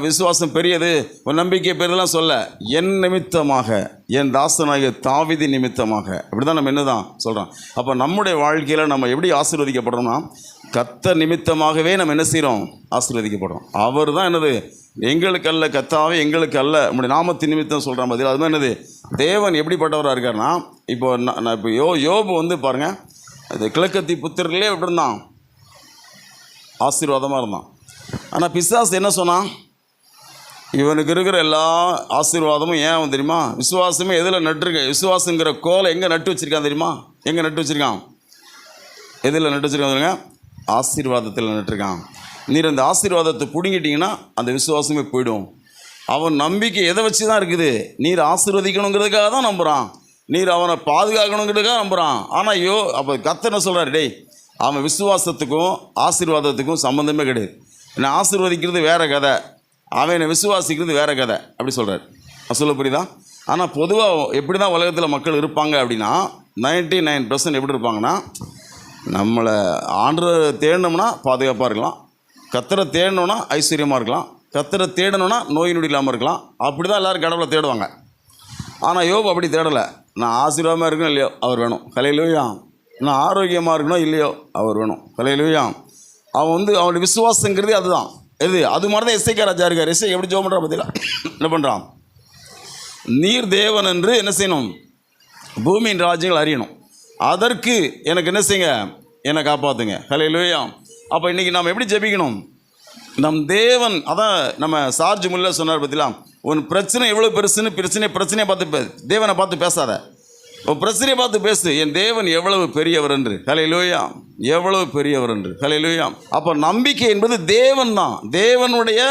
[SPEAKER 2] விசுவாசம் பெரியது, உன் நம்பிக்கை பெரியதெல்லாம் சொல்ல. என் நிமித்தமாக, என் தாசனாகிய தாவீது நிமித்தமாக, அப்படி தான் நம்ம என்ன தான் சொல்கிறோம். அப்போ நம்முடைய வாழ்க்கையில் நம்ம எப்படி ஆசீர்வதிக்கப்படுறோம்னா, கர்த்தர் நிமித்தமாகவே நம்ம என்ன செய்கிறோம்? ஆசீர்வதிக்கப்படுறோம். அவர் தான் என்னது? எங்களுக்கு அல்ல கர்த்தாவே, எங்களுக்கு அல்ல, நம்முடைய நாமத்தின் நிமித்தம் சொல்கிறான் பதில். அது மாதிரி என்னது? தேவன் எப்படிப்பட்டவராக இருக்காருன்னா, இப்போ நான் இப்போ யோபு வந்து பாருங்கள், அது கிழக்கத்தி புத்திரர்களே எப்படி இருந்தான்? ஆசீர்வாதமாக இருந்தான். ஆனால் பிசாசு என்ன சொன்னான்? இவனுக்கு இருக்கிற எல்லா ஆசீர்வாதமும் ஏன் தெரியுமா? விசுவாசமே எதில் நட்டுருக்க? விசுவாசங்கிற கோலை எங்கே நட்டு வச்சுருக்கான் தெரியுமா? எங்கே நட்டு வச்சுருக்கான்? எதில் நட்டு வச்சுருக்கான்? ஆசீர்வாதத்தில் நட்டுருக்கான். நீர் அந்த ஆசீர்வாதத்தை பிடுங்கிட்டிங்கன்னா அந்த விசுவாசமே போயிடும். அவன் நம்பிக்கை எதை வச்சு தான் இருக்குது? நீர் ஆசீர்வதிக்கணுங்கிறதுக்காக தான் நம்புகிறான், நீர் அவனை பாதுகாக்கணுங்கிறதுக்காக நம்புகிறான். ஆனால் அப்போ கர்த்தர் என்ன சொல்கிறார்? டேய், அவன் விசுவாசத்துக்கும் ஆசீர்வாதத்துக்கும் சம்மந்தமே கிடையாது. என்னை ஆசீர்வதிக்கிறது வேறு கதை, அவன் என்னை விசுவாசிக்கிறது வேறு கதை, அப்படி சொல்கிறார். சொல்ல புரியுதா? ஆனால் பொதுவாக எப்படி தான் உலகத்தில் மக்கள் இருப்பாங்க அப்படின்னா, 99% எப்படி இருப்பாங்கன்னா, நம்மளை ஆண்டவரை தேடணும்னா பாதுகாப்பாக இருக்கலாம், கர்த்தரை தேடணும்னா ஐஸ்வர்யமாக இருக்கலாம், கர்த்தரை தேடணும்னா நோய் நொடி இல்லாமல் இருக்கலாம். அப்படி தான் எல்லோரும் கடவுளை தேடுவாங்க. ஆனால் யோபு அப்படி தேடலை. நான் ஆசீர்வாதமாக இருக்கணும் இல்லையோ அவர் வேணும். ஹல்லேலூயா. நான் ஆரோக்கியமாக இருக்கணும் இல்லையோ அவர் வேணும். ஹல்லேலூயா. அவன் வந்து அவனுடைய விசுவாசங்கிறது அதுதான். அது மாதிரி தான் எசேக்கியா ராஜா இருக்கார். எசேக்கியா எப்படி ஜெபம் பண்ணுறான் பார்த்தீங்களா? என்ன பண்ணுறான்? நீர் தேவன் என்று என்ன செய்யணும்? பூமியின் ராஜ்யங்கள் அறியணும். அதற்கு எனக்கு என்ன செய்யுங்க? என்னை காப்பாற்றுங்க. ஹல்லேலூயா. அப்போ இன்றைக்கி நாம் எப்படி ஜெபிக்கணும்? நம் தேவன், அதான் நம்ம சார்ஜ் முல்ல சொன்னார் பார்த்தீங்களா? உன் பிரச்சனை எவ்வளோ பெருசுன்னு பிரச்சனையை பார்த்து தேவனை பார்த்து பேசாத, உன் பிரச்சனையை பார்த்து பேசு, என் தேவன் எவ்வளவு பெரியவர் என்று. ஹல்லேலூயா.
[SPEAKER 1] எவ்வளவு பெரியவர் என்று. ஹல்லேலூயா. அப்போ நம்பிக்கை என்பது தேவன் தான், தேவனுடைய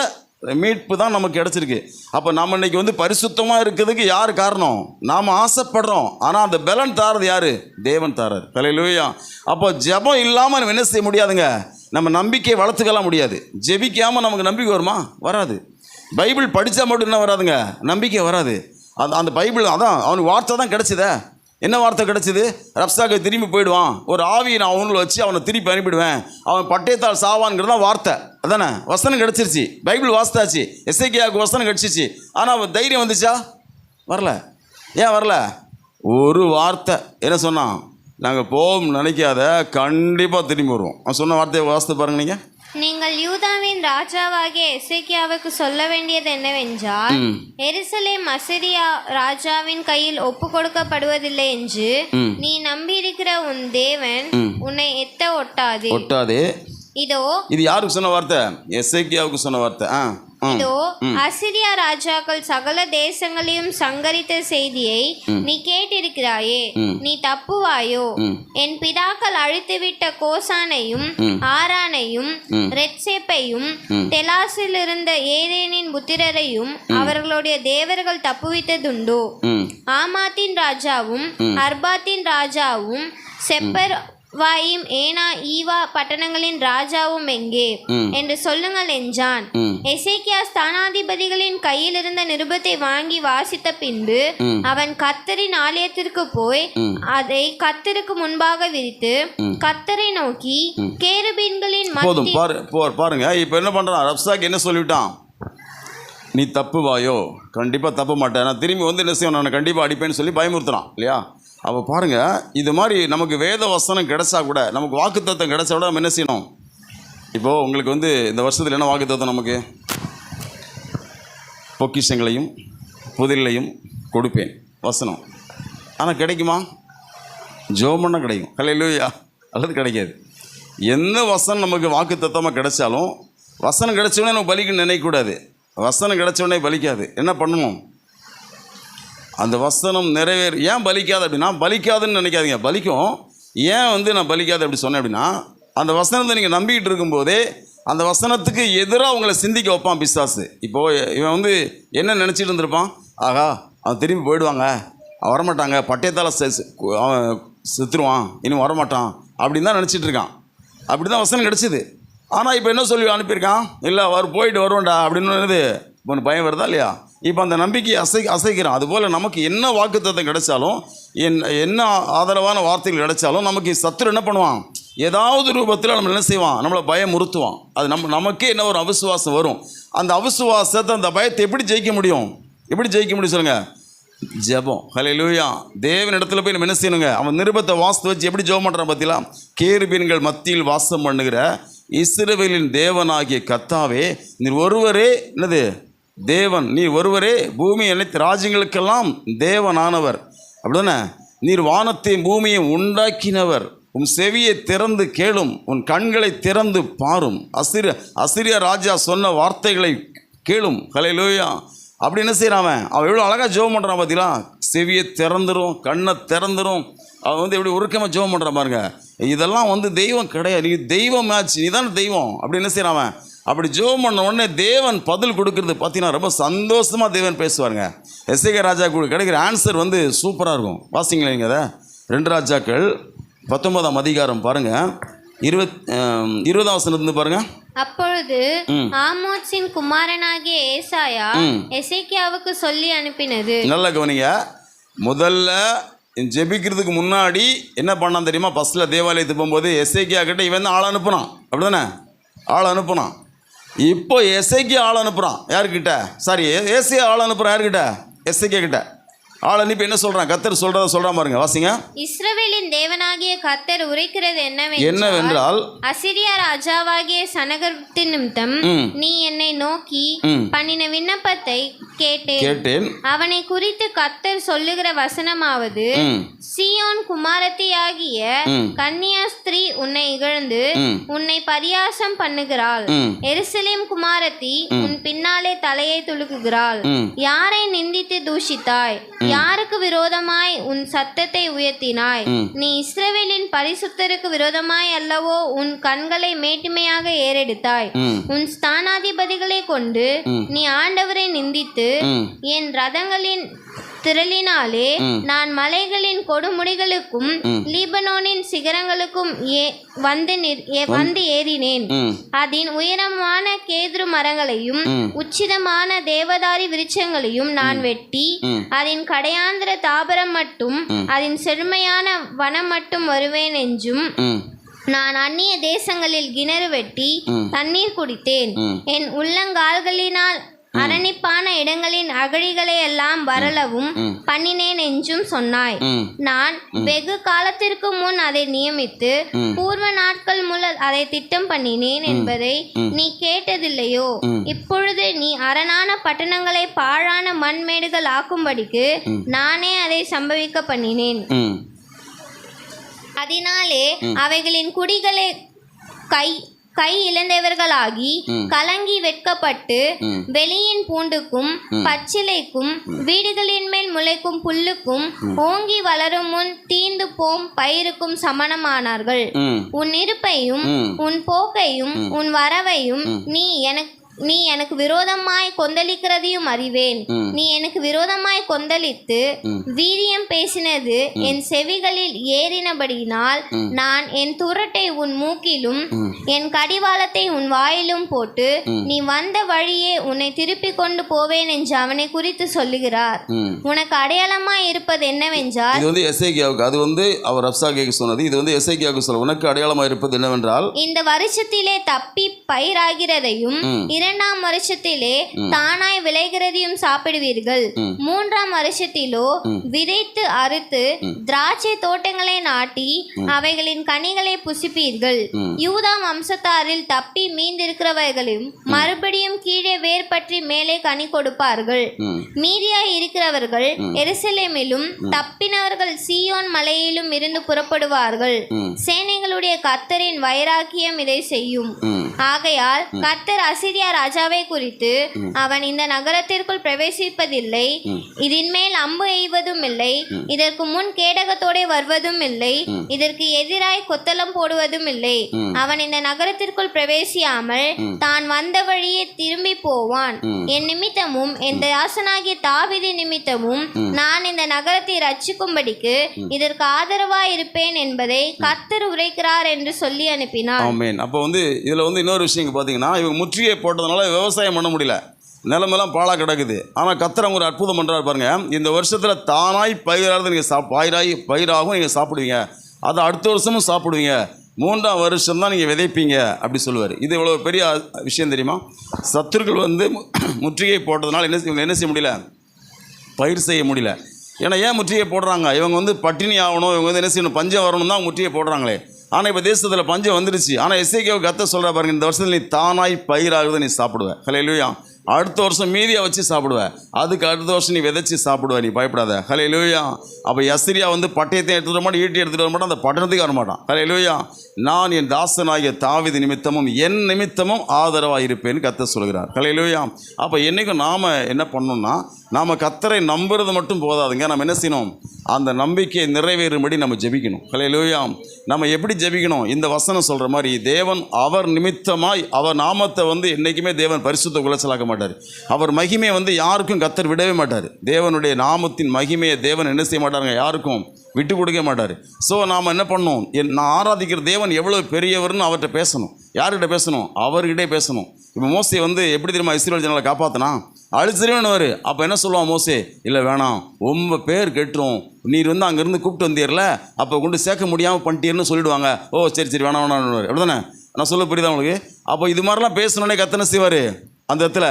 [SPEAKER 1] மீட்பு தான் நமக்கு கிடச்சிருக்கு. அப்போ நம்ம இன்னைக்கு வந்து பரிசுத்தமாக இருக்கிறதுக்கு யார் காரணம்? நாம் ஆசைப்படுறோம், ஆனால் அந்த பலன் தாரது யார்? தேவன் தாரார். ஹல்லேலூயா. அப்போ ஜெபம் இல்லாமல் நம்ம என்ன செய்ய முடியாதுங்க, நம்ம நம்பிக்கையை வளர்த்துக்கலாம் முடியாது. ஜெபிக்காமல் நமக்கு நம்பிக்கை வருமா? வராது. பைபிள் படித்தா மட்டும் என்ன வராதுங்க, நம்பிக்கை வராது. அந்த பைபிள் அதான் அவனுக்கு வார்த்தை தான் கிடச்சிதே. என்ன வார்த்தை கிடச்சிது? ரப்சாக்கை திரும்பி போயிடுவான், ஒரு ஆவியை நான் அவனுள்ள வச்சு அவனை திருப்பி அனுப்பிடுவேன், அவன் பட்டயத்தால் சாவான்ங்கிறது தான் வார்த்தை. அதானே வசனம் கிடச்சிருச்சு, பைபிள் வாசித்தாச்சு, எசேக்கியாவுக்கு வசனம் கிடச்சிச்சு. ஆனால் அவன் தைரியம் வந்துச்சா? வரல. ஏன் வரல? ஒரு வார்த்தை என்ன சொன்னான்? நாங்கள் போவோம் நினைக்காத, கண்டிப்பாக திரும்பி வருவோம். அவன் சொன்ன வார்த்தையை வாசித்து பாருங்க.
[SPEAKER 3] நீங்கள் யூதாவின் ராஜாவாகிய எசேக்கியாவுக்கு சொல்ல வேண்டியது என்னவென்றால், எருசலேம் அசீரியா ராஜாவின் கையில் ஒப்பு கொடுக்கப்படுவதில்லை என்று நீ நம்பியிருக்கிற உன் தேவன் உன்னை எத்த ஒட்டாதே. இதோ
[SPEAKER 1] இது யாருக்கு சொன்ன வார்த்தை? எசேக்கியாவுக்கு சொன்ன வார்த்தை.
[SPEAKER 3] இதோ அசீரியா ராஜாக்கள் சகல தேசங்களையும் சங்கரித்த செய்தியை நீ கேட்டிருக்கிறாயே, நீ தப்புவாயோ? என் பிதாக்கள் அழித்துவிட்ட கோசானையும் ஆரானையும் ரெத்சேப்பையும் தெலாசில் இருந்த ஏதேனின் புத்திரரையும் அவர்களுடைய தேவர்கள் தப்புவித்ததுண்டோ? ஆமாத்தின் ராஜாவும் அர்பாத்தின் ராஜாவும் செப்பர் வாயும் ஏனா ஈவா பட்டணங்களின் ராஜாவும் எங்கே என்று சொல்லுங்கள் என்றான். எசேக்கியா ஸ்தானாதிபதிகளின் கையில் இருந்த நிருபத்தை வாங்கி வாசித்த பின்பு அவன் கர்த்தரின் ஆலயத்திற்கு போய் அதை கர்த்தருக்கு முன்பாக விரித்து கர்த்தரை நோக்கி கேருபீன்களின்
[SPEAKER 1] பாருங்க. இப்ப என்ன பண்றான்? ரப்சாக் என்ன சொல்லிவிட்டான்? நீ தப்புவாயோ? கண்டிப்பா தப்ப மாட்டேன், நான் திரும்பி வந்து என்ன செய்வேன், நான் கண்டிப்பா அடிப்பேன்னு சொல்லி பயமுறுத்துறான் இல்லையா? அப்போ பாருங்கள், இது மாதிரி நமக்கு வேத வசனம் கிடைச்சா கூட, நமக்கு வாக்குத்தத்தம் கிடைச்சா கூட நம்ம என்ன செய்யணும்? இப்போது உங்களுக்கு வந்து இந்த வருஷத்தில் என்ன வாக்குத்தத்தம்? நமக்கு பொக்கிஷங்களையும் புதிலையும் கொடுப்பேன் வசனம். ஆனால் கிடைக்குமா? ஜெபம் பண்ணால் கிடைக்கும். ஹல்லேலூயா. அல்லது கிடைக்காது. எந்த வசனம் நமக்கு வாக்குத்தத்தமாக கிடைச்சாலும், வசனம் கிடைச்சோடனே நம்ம பலிக்குன்னு நினைக்கக்கூடாது. வசனம் கிடைச்சோடனே பலிக்காது. என்ன பண்ணணும்? அந்த வசனம் நிறைவேறு. ஏன் பலிக்காது அப்படின்னா, பலிக்காதுன்னு நினைக்காதீங்க, பலிக்கும். ஏன் வந்து நான் பலிக்காது அப்படி சொன்னேன் அப்படின்னா, அந்த வசனத்தை நீங்கள் நம்பிக்கிட்டு இருக்கும்போதே அந்த வசனத்துக்கு எதிராக உங்களை சிந்திக்க வைப்பான் பிசாசு. இப்போது இவன் வந்து என்ன நினச்சிட்டு இருந்திருப்பான்? ஆகா, அவன் திரும்பி போயிடுவாங்க, அவன் வரமாட்டாங்க, பட்டயத்தால் அவன் செத்துருவான், இன்னும் வரமாட்டான் அப்படின்னு தான் நினச்சிட்டு இருக்கான். அப்படி தான் வசனம் கிடச்சிது. ஆனால் இப்போ என்ன சொல்லி அனுப்பியிருக்கான்? இல்லை, அவர் போயிட்டு வருவோண்டா அப்படின்னு என்னது ஒன்று பயம் வருதா இல்லையா? இப்போ அந்த நம்பிக்கையை அசைக்கிறான். அதுபோல் நமக்கு என்ன வாக்குத்தத்தம் கிடைச்சாலும், என்ன ஆதரவான வார்த்தைகள் கிடைச்சாலும், நமக்கு சத்துரு என்ன பண்ணுவான்? ஏதாவது ரூபத்தில் நம்ம என்ன செய்வான்? நம்மளை பயமுறுத்துவான். அது நமக்கே என்ன ஒரு அவிசுவாசம் வரும். அந்த அவிசுவாசத்தை, அந்த பயத்தை எப்படி ஜெயிக்க முடியும்? எப்படி ஜெயிக்க முடியும் சொல்லுங்கள்? ஜெபம். ஹல்லேலூயா. தேவன் இடத்துல போய் நம்ம என்ன செய்யணுங்க? அவன் நிருபத்தை வாசித்து வச்சு எப்படி ஜெபம் பண்ணுறான் பார்த்தீங்களா? கேருபீன்கள் மத்தியில் வாசம் பண்ணுகிற இஸ்ரவேலின் தேவனாகிய கர்த்தாவே, நீர் ஒருவரே என்னது தேவன், நீர் ஒருவரே பூமி அனைத்து ராஜ்யங்களுக்கெல்லாம் தேவனானவர். அப்படிதானே? நீர் வானத்தையும் பூமியை உண்டாக்கினவர். உன் செவியை திறந்து கேளும், உன் கண்களை திறந்து பாரும். அசிரிய ராஜா சொன்ன வார்த்தைகளை கேளும். ஹல்லேலூயா. அப்படி என்ன செய்கிறான்? அவன் எவ்வளோ அழகாக ஜெபம் பண்ணுறான் பார்த்தீங்களா? செவியை திறந்துரும், கண்ணை திறந்துரும். அவன் வந்து எப்படி உருக்கமாக ஜெபம் பண்ணுறான் பாருங்க. இதெல்லாம் வந்து தெய்வம் கிடையாது, நீ தெய்வம் ஆச்சு, நீ தானே தெய்வம் அப்படி என்ன செய்கிறான்? அப்படி ஜெபம் பண்ண உடனே தேவன் பதில் கொடுக்குறது பார்த்தீங்கன்னா ரொம்ப சந்தோஷமாக தேவன் பேசுவாருங்க. எசேக்கியா ராஜா கிடைக்கிற ஆன்சர் வந்து சூப்பராக இருக்கும். வாசிங்களா நீங்கள் அதை? 2 ராஜாக்கள் 19ஆம் அதிகாரம் பாருங்கள், 20ஆம் வசனத்திலிருந்து பாருங்க.
[SPEAKER 3] அப்பொழுது ஆமோத்சின் குமாரனாகிய ஏசாயா எசேக்கியாவுக்கு சொல்லி அனுப்பினது.
[SPEAKER 1] நல்லா கவனிங்க. முதல்ல ஜெபிக்கிறதுக்கு முன்னாடி என்ன பண்ணான் தெரியுமா? ஃபஸ்ட்டில் தேவாலயத்துக்கு போகும்போது எசேக்கியா கிட்ட இவன் தான் ஆள் அனுப்புனான். அப்படி தானே? ஆள் அனுப்புனான். இப்போ எசேக்கியா ஆள் அனுப்புகிறான் யார்கிட்ட? சாரி, ஏசியா ஆள் அனுப்புகிறான் யார்கிட்ட? எசேக்கியா கிட்ட. ஆள் அனுப்பி என்ன சொல்கிறான்? கர்த்தர் சொல்கிறா பாருங்க, வாசிங்க.
[SPEAKER 3] இஸ்ரவேலின் தேவனாகிய கர்த்தர் உரைக்கிறது
[SPEAKER 1] என்னவென்றால்,
[SPEAKER 3] அசீரியா ராஜாவாகிய சனகர்த்தின் நிமித்தம் நீ என்னை நோக்கி பண்ணின விண்ணப்பத்தை கேட்டேன். அவனை குறித்து கர்த்தர் சொல்லுகிற வசனமாவது, சீயோன் குமாரத்தியாகிய கன்னியாஸ்திரீ உன்னை இகழ்ந்து உன்னை பரியாசம் பண்ணுகிறாள். எருசலேம் குமாரத்தி உன் பின்னாலே தலையை துலுக்குகிறாள். யாரை நிந்தித்து தூஷித்தாய்? யாருக்கு விரோதமாய் உன் சத்தத்தை உயர்த்தினாய்? நீ இஸ்ரவேலின் பரிசுத்தருக்கு விரோதமாய் அல்லவோ உன் கண்களை மேட்டிமையாக ஏறெடுத்தாய்? உன் ஸ்தானாதிபதிகளை கொண்டு நீ ஆண்டவரை நிந்தித்து, என் ரதங்களின் திரளினாலே நான் மலைகளின் கொடுமுடிகளுக்கும் லீபனோனின் சிகரங்களுக்கும் வந்து ஏறினேன். அதன் உயரமான கேதுரு மரங்களையும் உச்சிதமான தேவதாரி விருட்சங்களையும் நான் வெட்டி, அதன் கடையாந்திர தாபரம் மட்டும் அதன் செழுமையான வனம் மட்டும் வருவேன் என்றும், நான் அந்நிய தேசங்களில் கிணறு வெட்டி தண்ணீர் குடித்தேன். என் உள்ளங்கால்களினால் அரணிப்பான இடங்களின் அகழிகளை எல்லாம் வரலவும் பண்ணினேன் என்றும் சொன்னாய். நான் வெகு காலத்திற்கு முன் அதை நியமித்து பூர்வ நாட்கள் முதல் அதை திட்டம் பண்ணினேன் என்பதை நீ கேட்டதில்லையோ? இப்பொழுது நீ அரணான பட்டணங்களை பாழான மண்மேடுகள் ஆக்கும்படிக்கு நானே அதை சம்பவிக்க பண்ணினேன். அதனாலே அவைகளின் குடிகளை கை இழந்தவர்களாகி கலங்கி வெட்கப்பட்டு வெளியின் பூண்டுக்கும் பச்சிலைக்கும் வீடுகளின் மேல் முளைக்கும் புல்லுக்கும் ஓங்கி வளரும் முன் தீந்து போம் பயிருக்கும் சமணமானார்கள். உன் இருப்பையும் உன் போக்கையும் உன் வரவையும் நீ எனக்கு விரோதமாய் கொந்தளிக்கிறதையும் அறிவேன். நீ எனக்கு விரோதமாய் கொந்தளித்து வீரியம் பேசினது என் செவிகளில் ஏறினபடியினால் நான் என் துரட்டை உன் மூக்கிலும் என் கடிவாளத்தை உன் வாயிலும் போட்டு நீ வந்த வழியே உன்னை திருப்பி கொண்டு போவேன் என்று அவனை குறித்து சொல்லுகிறார். உனக்கு அடையாளமாய் இருப்பது என்னவென்றால்,
[SPEAKER 2] இது வந்து எசேக்கியாவுக்கு, அது வந்து அவர் ரப்சாகேக்கு சொன்னது. இது வந்து எசேக்கியாவுக்கு சொல்ல, உனக்கு அடையாளமாய் இருப்பது என்னவென்றால்,
[SPEAKER 3] இந்த வருஷத்திலே தப்பி பயிராகிறதையும் இரண்டாம் வருஷத்திலே தானாய் விளைகிறதையும் சாப்பிடுவீர்கள். மூன்றாம் வருஷத்திலோ விதைத்து அறுத்து திராட்சை தோட்டங்களை நாட்டி அவைகளின் கனிகளை புசிப்பீர்கள். யூதா வம்சத்தாரில் தப்பி மீந்திருக்கிறவர்களையும் மறுபடியும் கீழே வேர் பற்றி மேலே கனி கொடுப்பார்கள். மீதியாய் இருக்கிறவர்கள் எருசலேமிலும் தப்பினவர்கள் சீயோன் மலையிலும் இருந்து புறப்படுவார்கள். சேனைகளுடைய கர்த்தரின் வைராக்கியம் இதை செய்யும். ஆகையால் கர்த்தர் அசீரியா ராஜாவை குறித்து, அவன் இந்த நகரத்திற்குள் பிரவேசிப்பதில்லை, இதன் மேல் அம்பு எய்வதும் இல்லை, இதற்கு முன் கேடகத்தோட வருவதும் இல்லை, இதற்கு எதிராய் கொத்தளம் போடுவதும் இல்லை. அவன் இந்த நகரத்திற்குள் பிரவேசியாமல் தான் வந்த வழியே திரும்பி போவான். என் நிமித்தமும் என் தாசனாகிய தாவீது நிமித்தமும் நான் இந்த நகரத்தை ரட்சிக்கும்படிக்கு இதற்கு ஆதரவாய் இருப்பேன் என்பதை கர்த்தர் உரைக்கிறார் என்று சொல்லி அனுப்பினார்.
[SPEAKER 2] ஆமென். அப்போ வந்து இதில் வந்து இன்னொரு விஷயம் பார்த்தீங்கன்னா, இவங்க முற்றுகை போட்டதுனால விவசாயம் பண்ண முடியல, நிலமெல்லாம் பாழாக கிடக்குது. ஆனால் கர்த்தர் ஒரு அற்புதம் பண்ணுறாரு பாருங்க. இந்த வருஷத்தில் தானாய் பயிராக நீங்கள் பயிராகவும் நீங்கள் சாப்பிடுவீங்க, அதை அடுத்த வருஷமும் சாப்பிடுவீங்க, மூன்றாம் வருஷம் தான் நீங்கள் விதைப்பீங்க அப்படி சொல்லுவார். இது இவ்வளோ பெரிய விஷயம் தெரியுமா? சத்துருக்கள் வந்து முற்றுகை போட்டதுனால என்ன செய்ய முடியல? பயிர் செய்ய முடியல. ஏன்னா ஏன் முற்றுகை போடுறாங்க? இவங்க வந்து பட்டினி ஆகணும், இவங்க வந்து என்ன செய்யணும், பஞ்சம் வரணும் தான் முற்றுகை போடுறாங்களே. ஆனால் இப்போ தேசத்தில் பஞ்சம் வந்துருச்சு. ஆனால் எசேக்கியாவுக்கு கர்த்தர் சொல்கிற பாருங்க, இந்த வருஷத்தில் நீ தானாய் பயிராகுதை நீ சாப்பிடுவேன். ஹல்லேலூயா. அடுத்த வருஷம் மீதியை வச்சு சாப்பிடுவேன், அதுக்கு அடுத்த வருஷம் நீ விதைச்சி சாப்பிடுவேன், நீ பயப்படாத. ஹல்லேலூயா. அப்போ அசீரியா வந்து பட்டயத்தை எடுத்துகிட்டு வர மாட்டான், ஈட்டி எடுத்துகிட்டு வர மாட்டான், அந்த பட்டணத்துக்கு வர மாட்டான். ஹல்லேலூயா. நான் என் தாசனாகிய தாவீது நிமித்தமும் என் நிமித்தமும் ஆதரவாக இருப்பேன்னு கர்த்தர் சொல்கிறார். ஹல்லேலூயா. அப்போ என்றைக்கும் நாம் என்ன பண்ணணும்னா, நாம் கர்த்தரை நம்புறது மட்டும் போதாதுங்க, நம்ம என்ன செய்யணும்? அந்த நம்பிக்கையை நிறைவேறும்படி நம்ம ஜெபிக்கணும். ஹல்லேலூயா. நம்ம எப்படி ஜெபிக்கணும்? இந்த வசனம் சொல்கிற மாதிரி, தேவன் அவர் நிமித்தமாய் அவர் நாமத்தை வந்து என்றைக்குமே தேவன் பரிசுத்த குலைச்சலாக்க மாட்டார். அவர் மகிமையை வந்து யாருக்கும் கர்த்தர் விடவே மாட்டார். தேவனுடைய நாமத்தின் மகிமையை தேவன் என்ன செய்ய மாட்டாருங்க, யாருக்கும் விட்டு கொடுக்க மாட்டார். ஸோ நாம் என்ன பண்ணணும்? நான் ஆராதிக்கிற தேவன் எவ்வளோ பெரியவர்னு அவர்கிட்ட பேசணும். யார்கிட்ட பேசணும்? அவர்கிட்டே பேசணும். இப்போ மோசே வந்து எப்படி தெரியுமா இஸ்ரவேல் ஜனங்களை காப்பாற்றினா? அழிச்சிருவேன்னு. அப்போ என்ன சொல்லுவான் மோசே? இல்லை வேணாம், ரொம்ப பேர் கெட்டுரும், நீர் வந்து அங்கேருந்து கூப்பிட்டு வந்தீர்ல, அப்போ கொண்டு சேர்க்க முடியாமல் பண்ணிட்டீர்னு சொல்லிவிடுவாங்க. ஓ சரி சரி வேணாம் வேணாம், அப்படி தானே நான் சொல்ல புரியுதா உங்களுக்கு? அப்போ இது மாதிரிலாம் பேசணுன்னே கத்தனை செய்வார், அந்த இடத்துல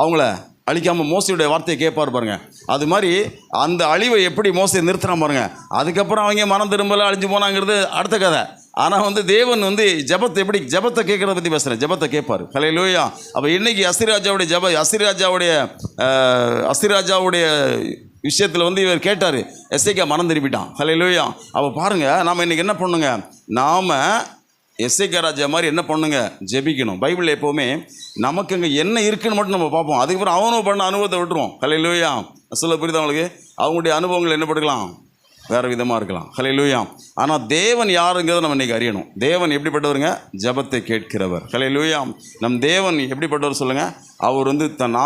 [SPEAKER 2] அவங்கள அழிக்காமல் மோசையுடைய வார்த்தையை கேட்பார் பாருங்க. அது மாதிரி அந்த அழிவை எப்படி மோசை நிறுத்துறான் பாருங்க. அதுக்கப்புறம் அவங்க மனம் திரும்பல அழிஞ்சு போனாங்கிறது அடுத்த கதை. ஆனால் வந்து தேவன் வந்து ஜபத்தை எப்படி ஜபத்தை கேட்குறத பற்றி பேசுகிறேன், ஜபத்தை கேட்பார். ஹல்லேலூயா. அப்போ இன்றைக்கி அசீராஜாவுடைய விஷயத்தில் வந்து இவர் கேட்டார், எசேக்கியா மனம் திரும்பிட்டான். ஹல்லேலூயா. அப்போ பாருங்கள், நாம் இன்றைக்கி என்ன பண்ணுங்க, நாம்
[SPEAKER 1] எசேக்கியா ராஜா மாதிரி என்ன பண்ணுங்க, ஜெபிக்கணும். பைபிளில் எப்போவுமே நமக்கு அங்கே என்ன இருக்குன்னு மட்டும் நம்ம பார்ப்போம். அதுக்கப்புறம் அவனும் பண்ண அனுபவத்தை விட்டுருவோம். ஹல்லேலூயா. சொல்ல புரியுது அவங்களுக்கு? அவங்களுடைய அனுபவங்கள் என்ன படுக்கலாம், வேறு விதமாக இருக்கலாம். ஹல்லேலூயா. ஆனால் தேவன் யாருங்கிறத நம்ம இன்றைக்கி அறியணும். தேவன் எப்படிப்பட்டவருங்க? ஜெபத்தை கேட்கிறவர். ஹல்லேலூயா. நம் தேவன் எப்படிப்பட்டவர் சொல்லுங்கள்? அவர் தன்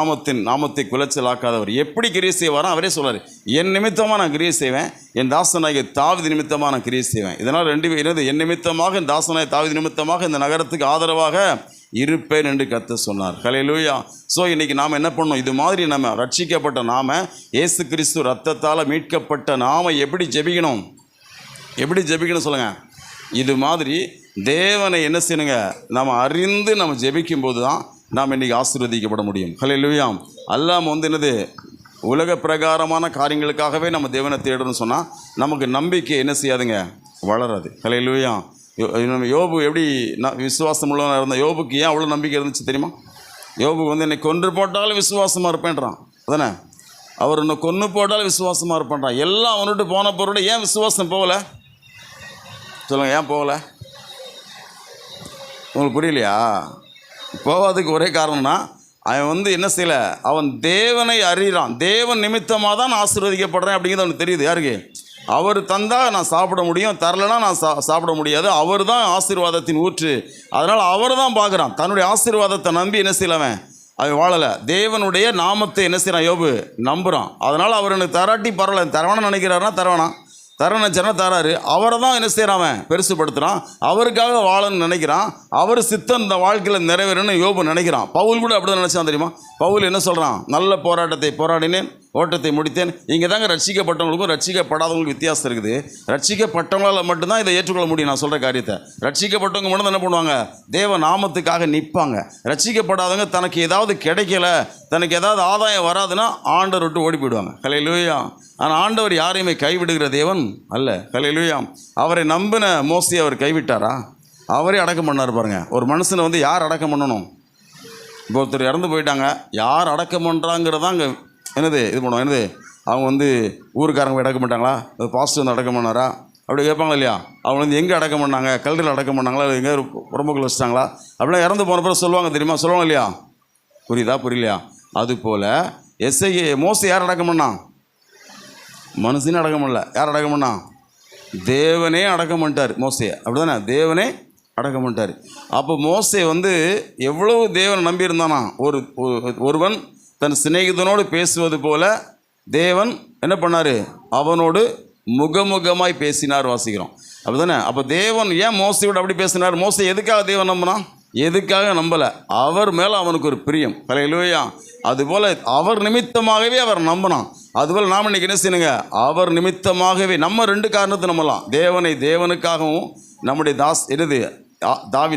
[SPEAKER 1] நாமத்தை குலைச்சலாக்காதவர். எப்படி கிரியை செய்வாரோ அவரே சொல்கிறார், என் நிமித்தமாக நான் கிரியை செய்வேன், என் தாசனாகிய தாவீது நிமித்தமாக நான் கிரியை செய்வேன். இதனால் என் நிமித்தமாக, என் தாசனாகிய தாவீது நிமித்தமாக இந்த நகரத்துக்கு ஆதரவாக இருப்பேன் என்று கர்த்தர் சொன்னார். ஹல்லேலூயா. ஸோ இன்றைக்கி நாம் என்ன பண்ணோம்? இது மாதிரி நம்ம ரட்சிக்கப்பட்ட நாம, இயேசு கிறிஸ்து ரத்தத்தால் மீட்கப்பட்ட நாம எப்படி ஜெபிக்கணும்? எப்படி ஜெபிக்கணும் சொல்லுங்கள்? இது மாதிரி தேவனை என்ன செய்யணுங்க, நம்ம அறிந்து நம்ம ஜெபிக்கும்போது தான் நாம் இன்றைக்கி ஆசீர்வதிக்கப்பட முடியும். ஹல்லேலூயா. அல்லாமல் என்னது, உலக பிரகாரமான காரியங்களுக்காகவே நம்ம தேவனை தேடணும்னு சொன்னால் நமக்கு நம்பிக்கை என்ன செய்யாதுங்க, வளராது. ஹல்லேலூயா. யோபு எப்படி விசுவாசம் உள்ளவனாக இருந்தால், யோபுக்கு ஏன் அவ்வளோ நம்பிக்கை இருந்துச்சு தெரியுமா? யோபு என்னை கொன்று போட்டாலும் விசுவாசமாக இருப்பேன்றான். அதானே? அவர் என்னை கொன்று போட்டாலும் விசுவாசமாக இருப்பேன்றான். எல்லாம் அவனுட்டு போன பொருளை ஏன் விசுவாசம் போகலை சொல்லுங்கள்? ஏன் போகலை? உங்களுக்கு புரியலையா? போகாதுக்கு ஒரே காரணம்னா, அவன் என்ன செய்யலை, அவன் தேவனை அறிகிறான். தேவன் நிமித்தமாக தான் நான் ஆசீர்வதிக்கப்படுறேன் அப்படிங்கிறது அவனுக்கு தெரியுது. யாருக்கு? அவர் தந்தால் நான் சாப்பிட முடியும், தரலைன்னா நான் சாப்பிட முடியாது. அவர் தான் ஆசீர்வாதத்தின் ஊற்று. அதனால் அவர் தான் பார்க்குறான். தன்னுடைய ஆசீர்வாதத்தை நம்பி என்ன செய்யலவன் அவன் வாழலை. தேவனுடைய நாமத்தை என்ன செய்கிறான்? யோபு நம்புகிறான். அதனால் அவர் எனக்கு தராட்டி பரவாயில்ல, தரவான நினைக்கிறாருன்னா தரவானா, தரணுச்சுன்னா தராரு. அவரை தான் என்ன செய்கிறான்? பெருசுப்படுத்துகிறான். அவருக்காக வாழணும்னு நினைக்கிறான். அவர் சித்தம் இந்த வாழ்க்கையில் நிறைவேறணும்னு யோபு நினைக்கிறான். பவுல் கூட அப்படி தான் நினச்சான் தெரியுமா? பவுல் என்ன சொல்கிறான்? நல்ல போராட்டத்தை போராடினேன், ஓட்டத்தை முடித்தேன். இங்கே தாங்க ரட்சிக்கப்பட்டவங்களுக்கும் ரட்சிக்கப்படாதவங்களுக்கும் வித்தியாசம் இருக்குது. ரட்சிக்கப்பட்டவங்களால் மட்டும்தான் இதை ஏற்றுக்கொள்ள முடியும். நான் சொல்கிற காரியத்தை ரட்சிக்கப்பட்டவங்க மட்டும் என்ன பண்ணுவாங்க? தேவ நாமத்துக்காக நிற்பாங்க. ரட்சிக்கப்படாதவங்க தனக்கு ஏதாவது கிடைக்கல, தனக்கு ஏதாவது ஆதாயம் வராதுன்னா ஆண்டவர் விட்டு ஓடி போயிடுவாங்க. ஹல்லேலூயா. ஆனால் ஆண்டவர் யாரையுமே கைவிடுகிற தேவன் அல்ல. ஹல்லேலூயா. அவரை நம்பின மோசே அவர் கைவிட்டாரா? அவரே அடக்கம் பண்ணார். பாருங்க, ஒரு மனுஷனை யார் அடக்கம் பண்ணணும்? இப்போ ஒருத்தர் இறந்து போயிட்டாங்க, யார் அடக்கம் பண்ணுறாங்கிறதான் அங்கே இது பண்ணுவோம். அவங்க ஊருக்காரங்க போய் அடக்கம் பண்ணிட்டாங்களா, பாஸ்டர் அடக்கம் பண்ணாரா அப்படி கேட்பாங்க இல்லையா? அவங்க எங்கே அடக்கம் பண்ணாங்க? கல்லறையில் அடக்கம் பண்ணாங்களா, இல்லை எங்கே உடம்புக்குள்ள வச்சிட்டாங்களா அப்படிலாம் இறந்து போன பிறகு சொல்லுவாங்க தெரியுமா? சொல்லுவாங்க இல்லையா? புரியுதா புரியலையா? அதுபோல் மோசே யார் அடக்கம் பண்ணான்? மனுஷனே அடக்கம் பண்ணல. யார் அடக்கம் பண்ணான்? தேவனே அடக்கம் பண்ணிட்டார் மோசே. அப்படி தானே? தேவனே அடக்கம் பண்ணிட்டார். அப்போ மோசே எவ்வளவு தேவனை நம்பியிருந்தானா? ஒருவன் தன் சிநேகிதனோடு பேசுவது போல தேவன் என்ன பண்ணார்? அவனோடு முகமுகமாய் பேசினார் வாசிக்கிறோம். அப்படி தானே? அப்போ தேவன் ஏன் மோசையோடு அப்படி பேசினார்? மோசை எதுக்காக தேவன் நம்பினான்? எதுக்காக நம்பலை? அவர் மேலே அவனுக்கு ஒரு பிரியம். ஹல்லேலூயா. அதுபோல் அவர் நிமித்தமாகவே அவர் நம்பினான். அதுபோல் நாம் இன்றைக்கி என்ன செய்யணுங்க? அவர் நிமித்தமாகவே நம்ம ரெண்டு காரணத்தை நம்பலாம். தேவனை தேவனுக்காகவும், நம்முடைய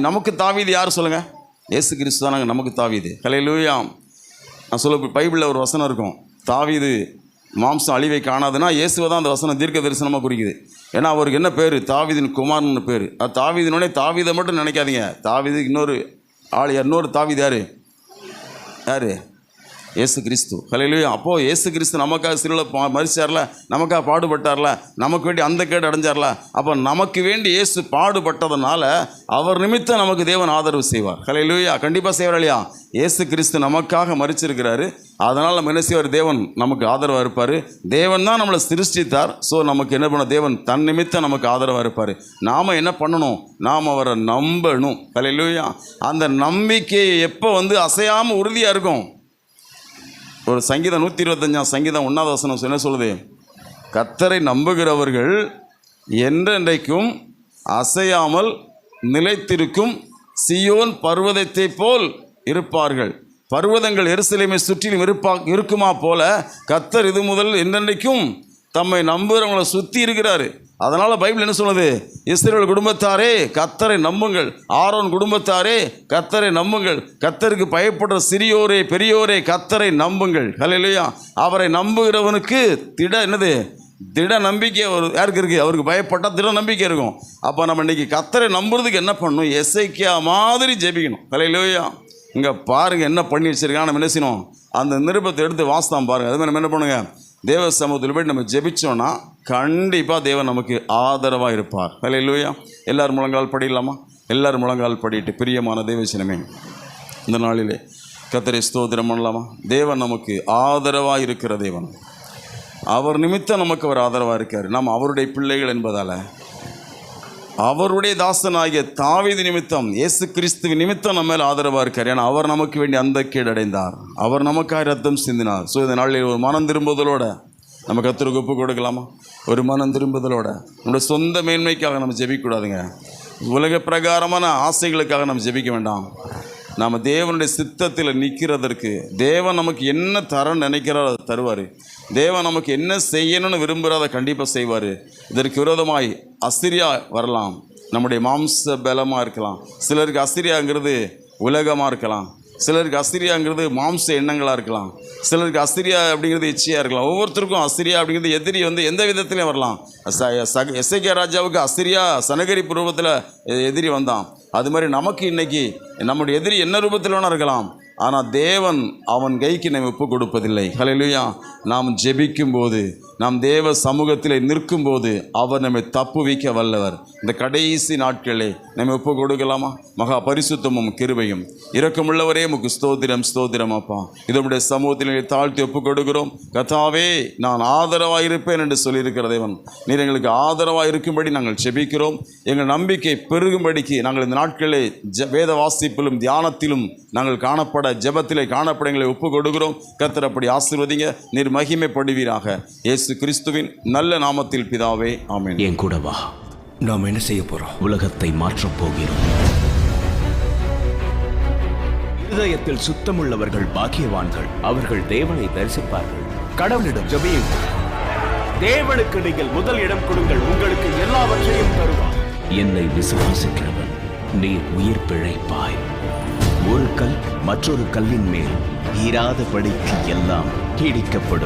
[SPEAKER 1] நமக்கு தாவீது யார் சொல்லுங்கள்? இயேசு கிறிஸ்து தானாங்க நமக்கு தாவீது. ஹல்லேலூயா. நான் சொல்ல பைபிளில் ஒரு வசனம் இருக்கும், தாவீது மாம்சம் அழிவை காணாதுன்னா இயேசுவை தான் அந்த வசனம் தீர்க்க தரிசனமாக குறிக்குது. ஏன்னா அவருக்கு என்ன பேர்? தாவீதின் குமாரன்னு பேர். அது தாவீதினோடனே தாவீதை மட்டும் நினைக்காதீங்க. தாவீது இன்னொரு தாவீது யார்? இயேசு கிறிஸ்து. ஹல்லேலூயா. அப்போது இயேசு கிறிஸ்து நமக்காக சிலுவையில் மரிச்சார்ல, நமக்காக பாடுபட்டார்ல, நமக்கு வேண்டி அந்த கேடு அடைஞ்சார்ல. அப்போ நமக்கு வேண்டி இயேசு பாடுபட்டதுனால அவர் நிமித்தம் நமக்கு தேவன் ஆதரவு செய்வார். ஹல்லேலூயா. கண்டிப்பாக செய்வார் இல்லையா? இயேசு கிறிஸ்து நமக்காக மரிச்சிருக்கிறாரு. அதனால் நம்ம என்ன செய்வார்? தேவன் நமக்கு ஆதரவாக இருப்பார். தேவன் தான் நம்மளை சிருஷ்டித்தார். ஸோ நமக்கு என்ன பண்ண? தேவன் தன் நிமித்தம் நமக்கு ஆதரவாக இருப்பார். நாம் என்ன பண்ணணும்? நாம் அவரை நம்பணும். ஹல்லேலூயா. அந்த நம்பிக்கையை எப்போ அசையாமல் உறுதியாக இருக்கும்? ஒரு சங்கீதம் 125 சங்கீதம் 1வது வசனம் என்ன சொல்லுது? கர்த்தரை நம்புகிறவர்கள் என்றென்றைக்கும் அசையாமல் நிலைத்திருக்கும் சீயோன் பர்வதத்தை போல் இருப்பார்கள். பர்வதங்கள் எருசலேமை சுற்றிலும் இருக்குமா போல கர்த்தர் இது முதல் என்றென்றைக்கும் தம்மை நம்புகிறவங்களை சுற்றி இருக்கிறாரு. அதனால் பைபிள் என்ன சொல்லுது? இஸ்ரவேல் குடும்பத்தாரே கர்த்தரை நம்புங்கள், ஆரோன் குடும்பத்தாரே கர்த்தரை நம்புங்கள், கர்த்தருக்கு பயப்படுற சிறியோரே பெரியோரே கர்த்தரை நம்புங்கள். ஹல்லேலூயா. அவரை நம்புகிறவனுக்கு திட நம்பிக்கை யாருக்கு இருக்குது? அவருக்கு பயப்பட்டால் திட நம்பிக்கை இருக்கும். அப்போ நம்ம இன்றைக்கி கர்த்தரை நம்புறதுக்கு என்ன பண்ணணும்? எசேக்கியா மாதிரி ஜெபிக்கணும். ஹல்லேலூயா. இங்கே பாருங்கள் என்ன பண்ணி வச்சுருக்காங்க. நம்ம என்ன செய்யணும்? அந்த நிருபத்தை எடுத்து வாசித்தான் பாருங்கள். அது மாதிரி நம்ம என்ன பண்ணுங்க? தேவ சமூகத்தில் போய் நம்ம ஜெபிச்சோன்னா கண்டிப்பாக தேவன் நமக்கு ஆதரவாக இருப்பார். ஹல்லேலூயா. எல்லாரும் முழங்கால் படிக்கலாமா? எல்லாரும் முழங்கால் படிட்டு பிரியமான தேவசனமே, இந்த நாளிலே கர்த்தரை ஸ்தோத்திரம் பண்ணலாமா? தேவன் நமக்கு ஆதரவாக இருக்கிற தேவன். அவர் நிமித்தம் நமக்கு அவர் ஆதரவாக இருக்கார். நாம் அவருடைய பிள்ளைகள் என்பதால், அவருடைய தாசனாகிய தாவீது நிமித்தம், இயேசு கிறிஸ்துவின் நிமித்தம் நம்ம மேல் ஆதரவாக இருக்கார். ஏன்னா அவர் நமக்கு வேண்டி அந்த கேடு அடைந்தார், அவர் நமக்காக ரத்தம் சிந்தினார். ஸோ இந்த நாளில் ஒரு மனம் திரும்புதலோட நம்ம கர்த்தருக்கு ஒப்பு கொடுக்கலாமா? ஒரு மனம் திரும்புதலோட நம்முடைய சொந்த மேன்மைக்காக நம்ம ஜெபிக்கக்கூடாதுங்க. உலக பிரகாரமான ஆசைகளுக்காக நம்ம ஜெபிக்க வேண்டாம். நாம் தேவனுடைய சித்தத்தில் நிற்கிறதற்கு, தேவன் நமக்கு என்ன தர நினைக்கிறாரோ அதை தருவார். தேவன் நமக்கு என்ன செய்யணும்னு விரும்புகிறத கண்டிப்பாக செய்வார். இதற்கு விரோதமாய் அசிரியா வரலாம், நம்முடைய மாம்ச பலமாக இருக்கலாம். சிலருக்கு அசிரியாங்கிறது உலகமாக இருக்கலாம், சிலருக்கு அசிரியாங்கிறது மாம்ச எண்ணங்களாக இருக்கலாம், சிலருக்கு அசிரியா அப்படிங்கிறது இச்சையாக இருக்கலாம். ஒவ்வொருத்தருக்கும் அசிரியா அப்படிங்கிறது எதிரி எந்த விதத்துலையும் வரலாம். எசேக்கியா ராஜாவுக்கு அசிரியா சனகரிப்பு ரூபத்தில் எதிரி வந்தான். அது மாதிரி நமக்கு இன்றைக்கி நம்முடைய எதிரி என்ன ரூபத்தில் வேணால் இருக்கலாம், ஆனால் தேவன் அவன் கைக்கு நம்ம ஒப்பு கொடுப்பதில்லை. ஹல்லேலூயா. நாம் ஜெபிக்கும் போது, நாம் தேவ சமூகத்தில் நிற்கும்போது அவர் நம்மை தப்புவிக்க வல்லவர். இந்த கடைசி நாட்களே நம்ம ஒப்பு கொடுக்கலாமா? மகா பரிசுத்தமும் கிருபையும் இரக்கமுள்ளவரே உமக்கு ஸ்தோத்திரம், ஸ்தோத்திரம் அப்பா. இதனுடைய சமூகத்தில் தாழ்த்தி ஒப்பு கொடுக்கிறோம். கர்த்தாவே, நான் ஆதரவாக இருப்பேன் என்று சொல்லியிருக்கிற தேவன், நீர் எங்களுக்கு ஆதரவாக இருக்கும்படி நாங்கள் ஜெபிக்கிறோம். எங்கள் நம்பிக்கை பெருகும்படிக்கு நாங்கள் இந்த நாட்களே வேத வாசிப்பிலும் தியானத்திலும் நாங்கள் காணப்பட, ஜெபத்திலே காணப்பட எங்களை ஒப்பு கொடுக்கிறோம். கர்த்தர் அப்படி ஆசீர்வதிங்க, நீர் மகிமைப்படுவீராக. இயேசு கிறிஸ்துவின் நல்ல நாமத்தில் பிதாவே, ஆமென்.
[SPEAKER 4] என் கூட வா.
[SPEAKER 5] நாம் என்ன செய்ய போறோம்?
[SPEAKER 4] உலகத்தை மாற்றப் போகிறோம். இருதயத்தில் சுத்தமுள்ளவர்கள் பாக்கியவான்கள், அவர்கள் தேவனை தரிசிப்பார்கள். கடவுளிடம் ஜெபியுங்கள். தேவனுக்கு நீங்கள் முதல் இடம் கொடுங்கள், உங்களுக்கு எல்லாவற்றையும் தருவார். என்னை விசுவாசிக்கிறவன் நீ உயிர் பிழைப்பாய். ஒரு கல் மற்றொரு கல்லின் மேல் ஈராதபடிக்கு எல்லாம் இடிக்கப்படும்.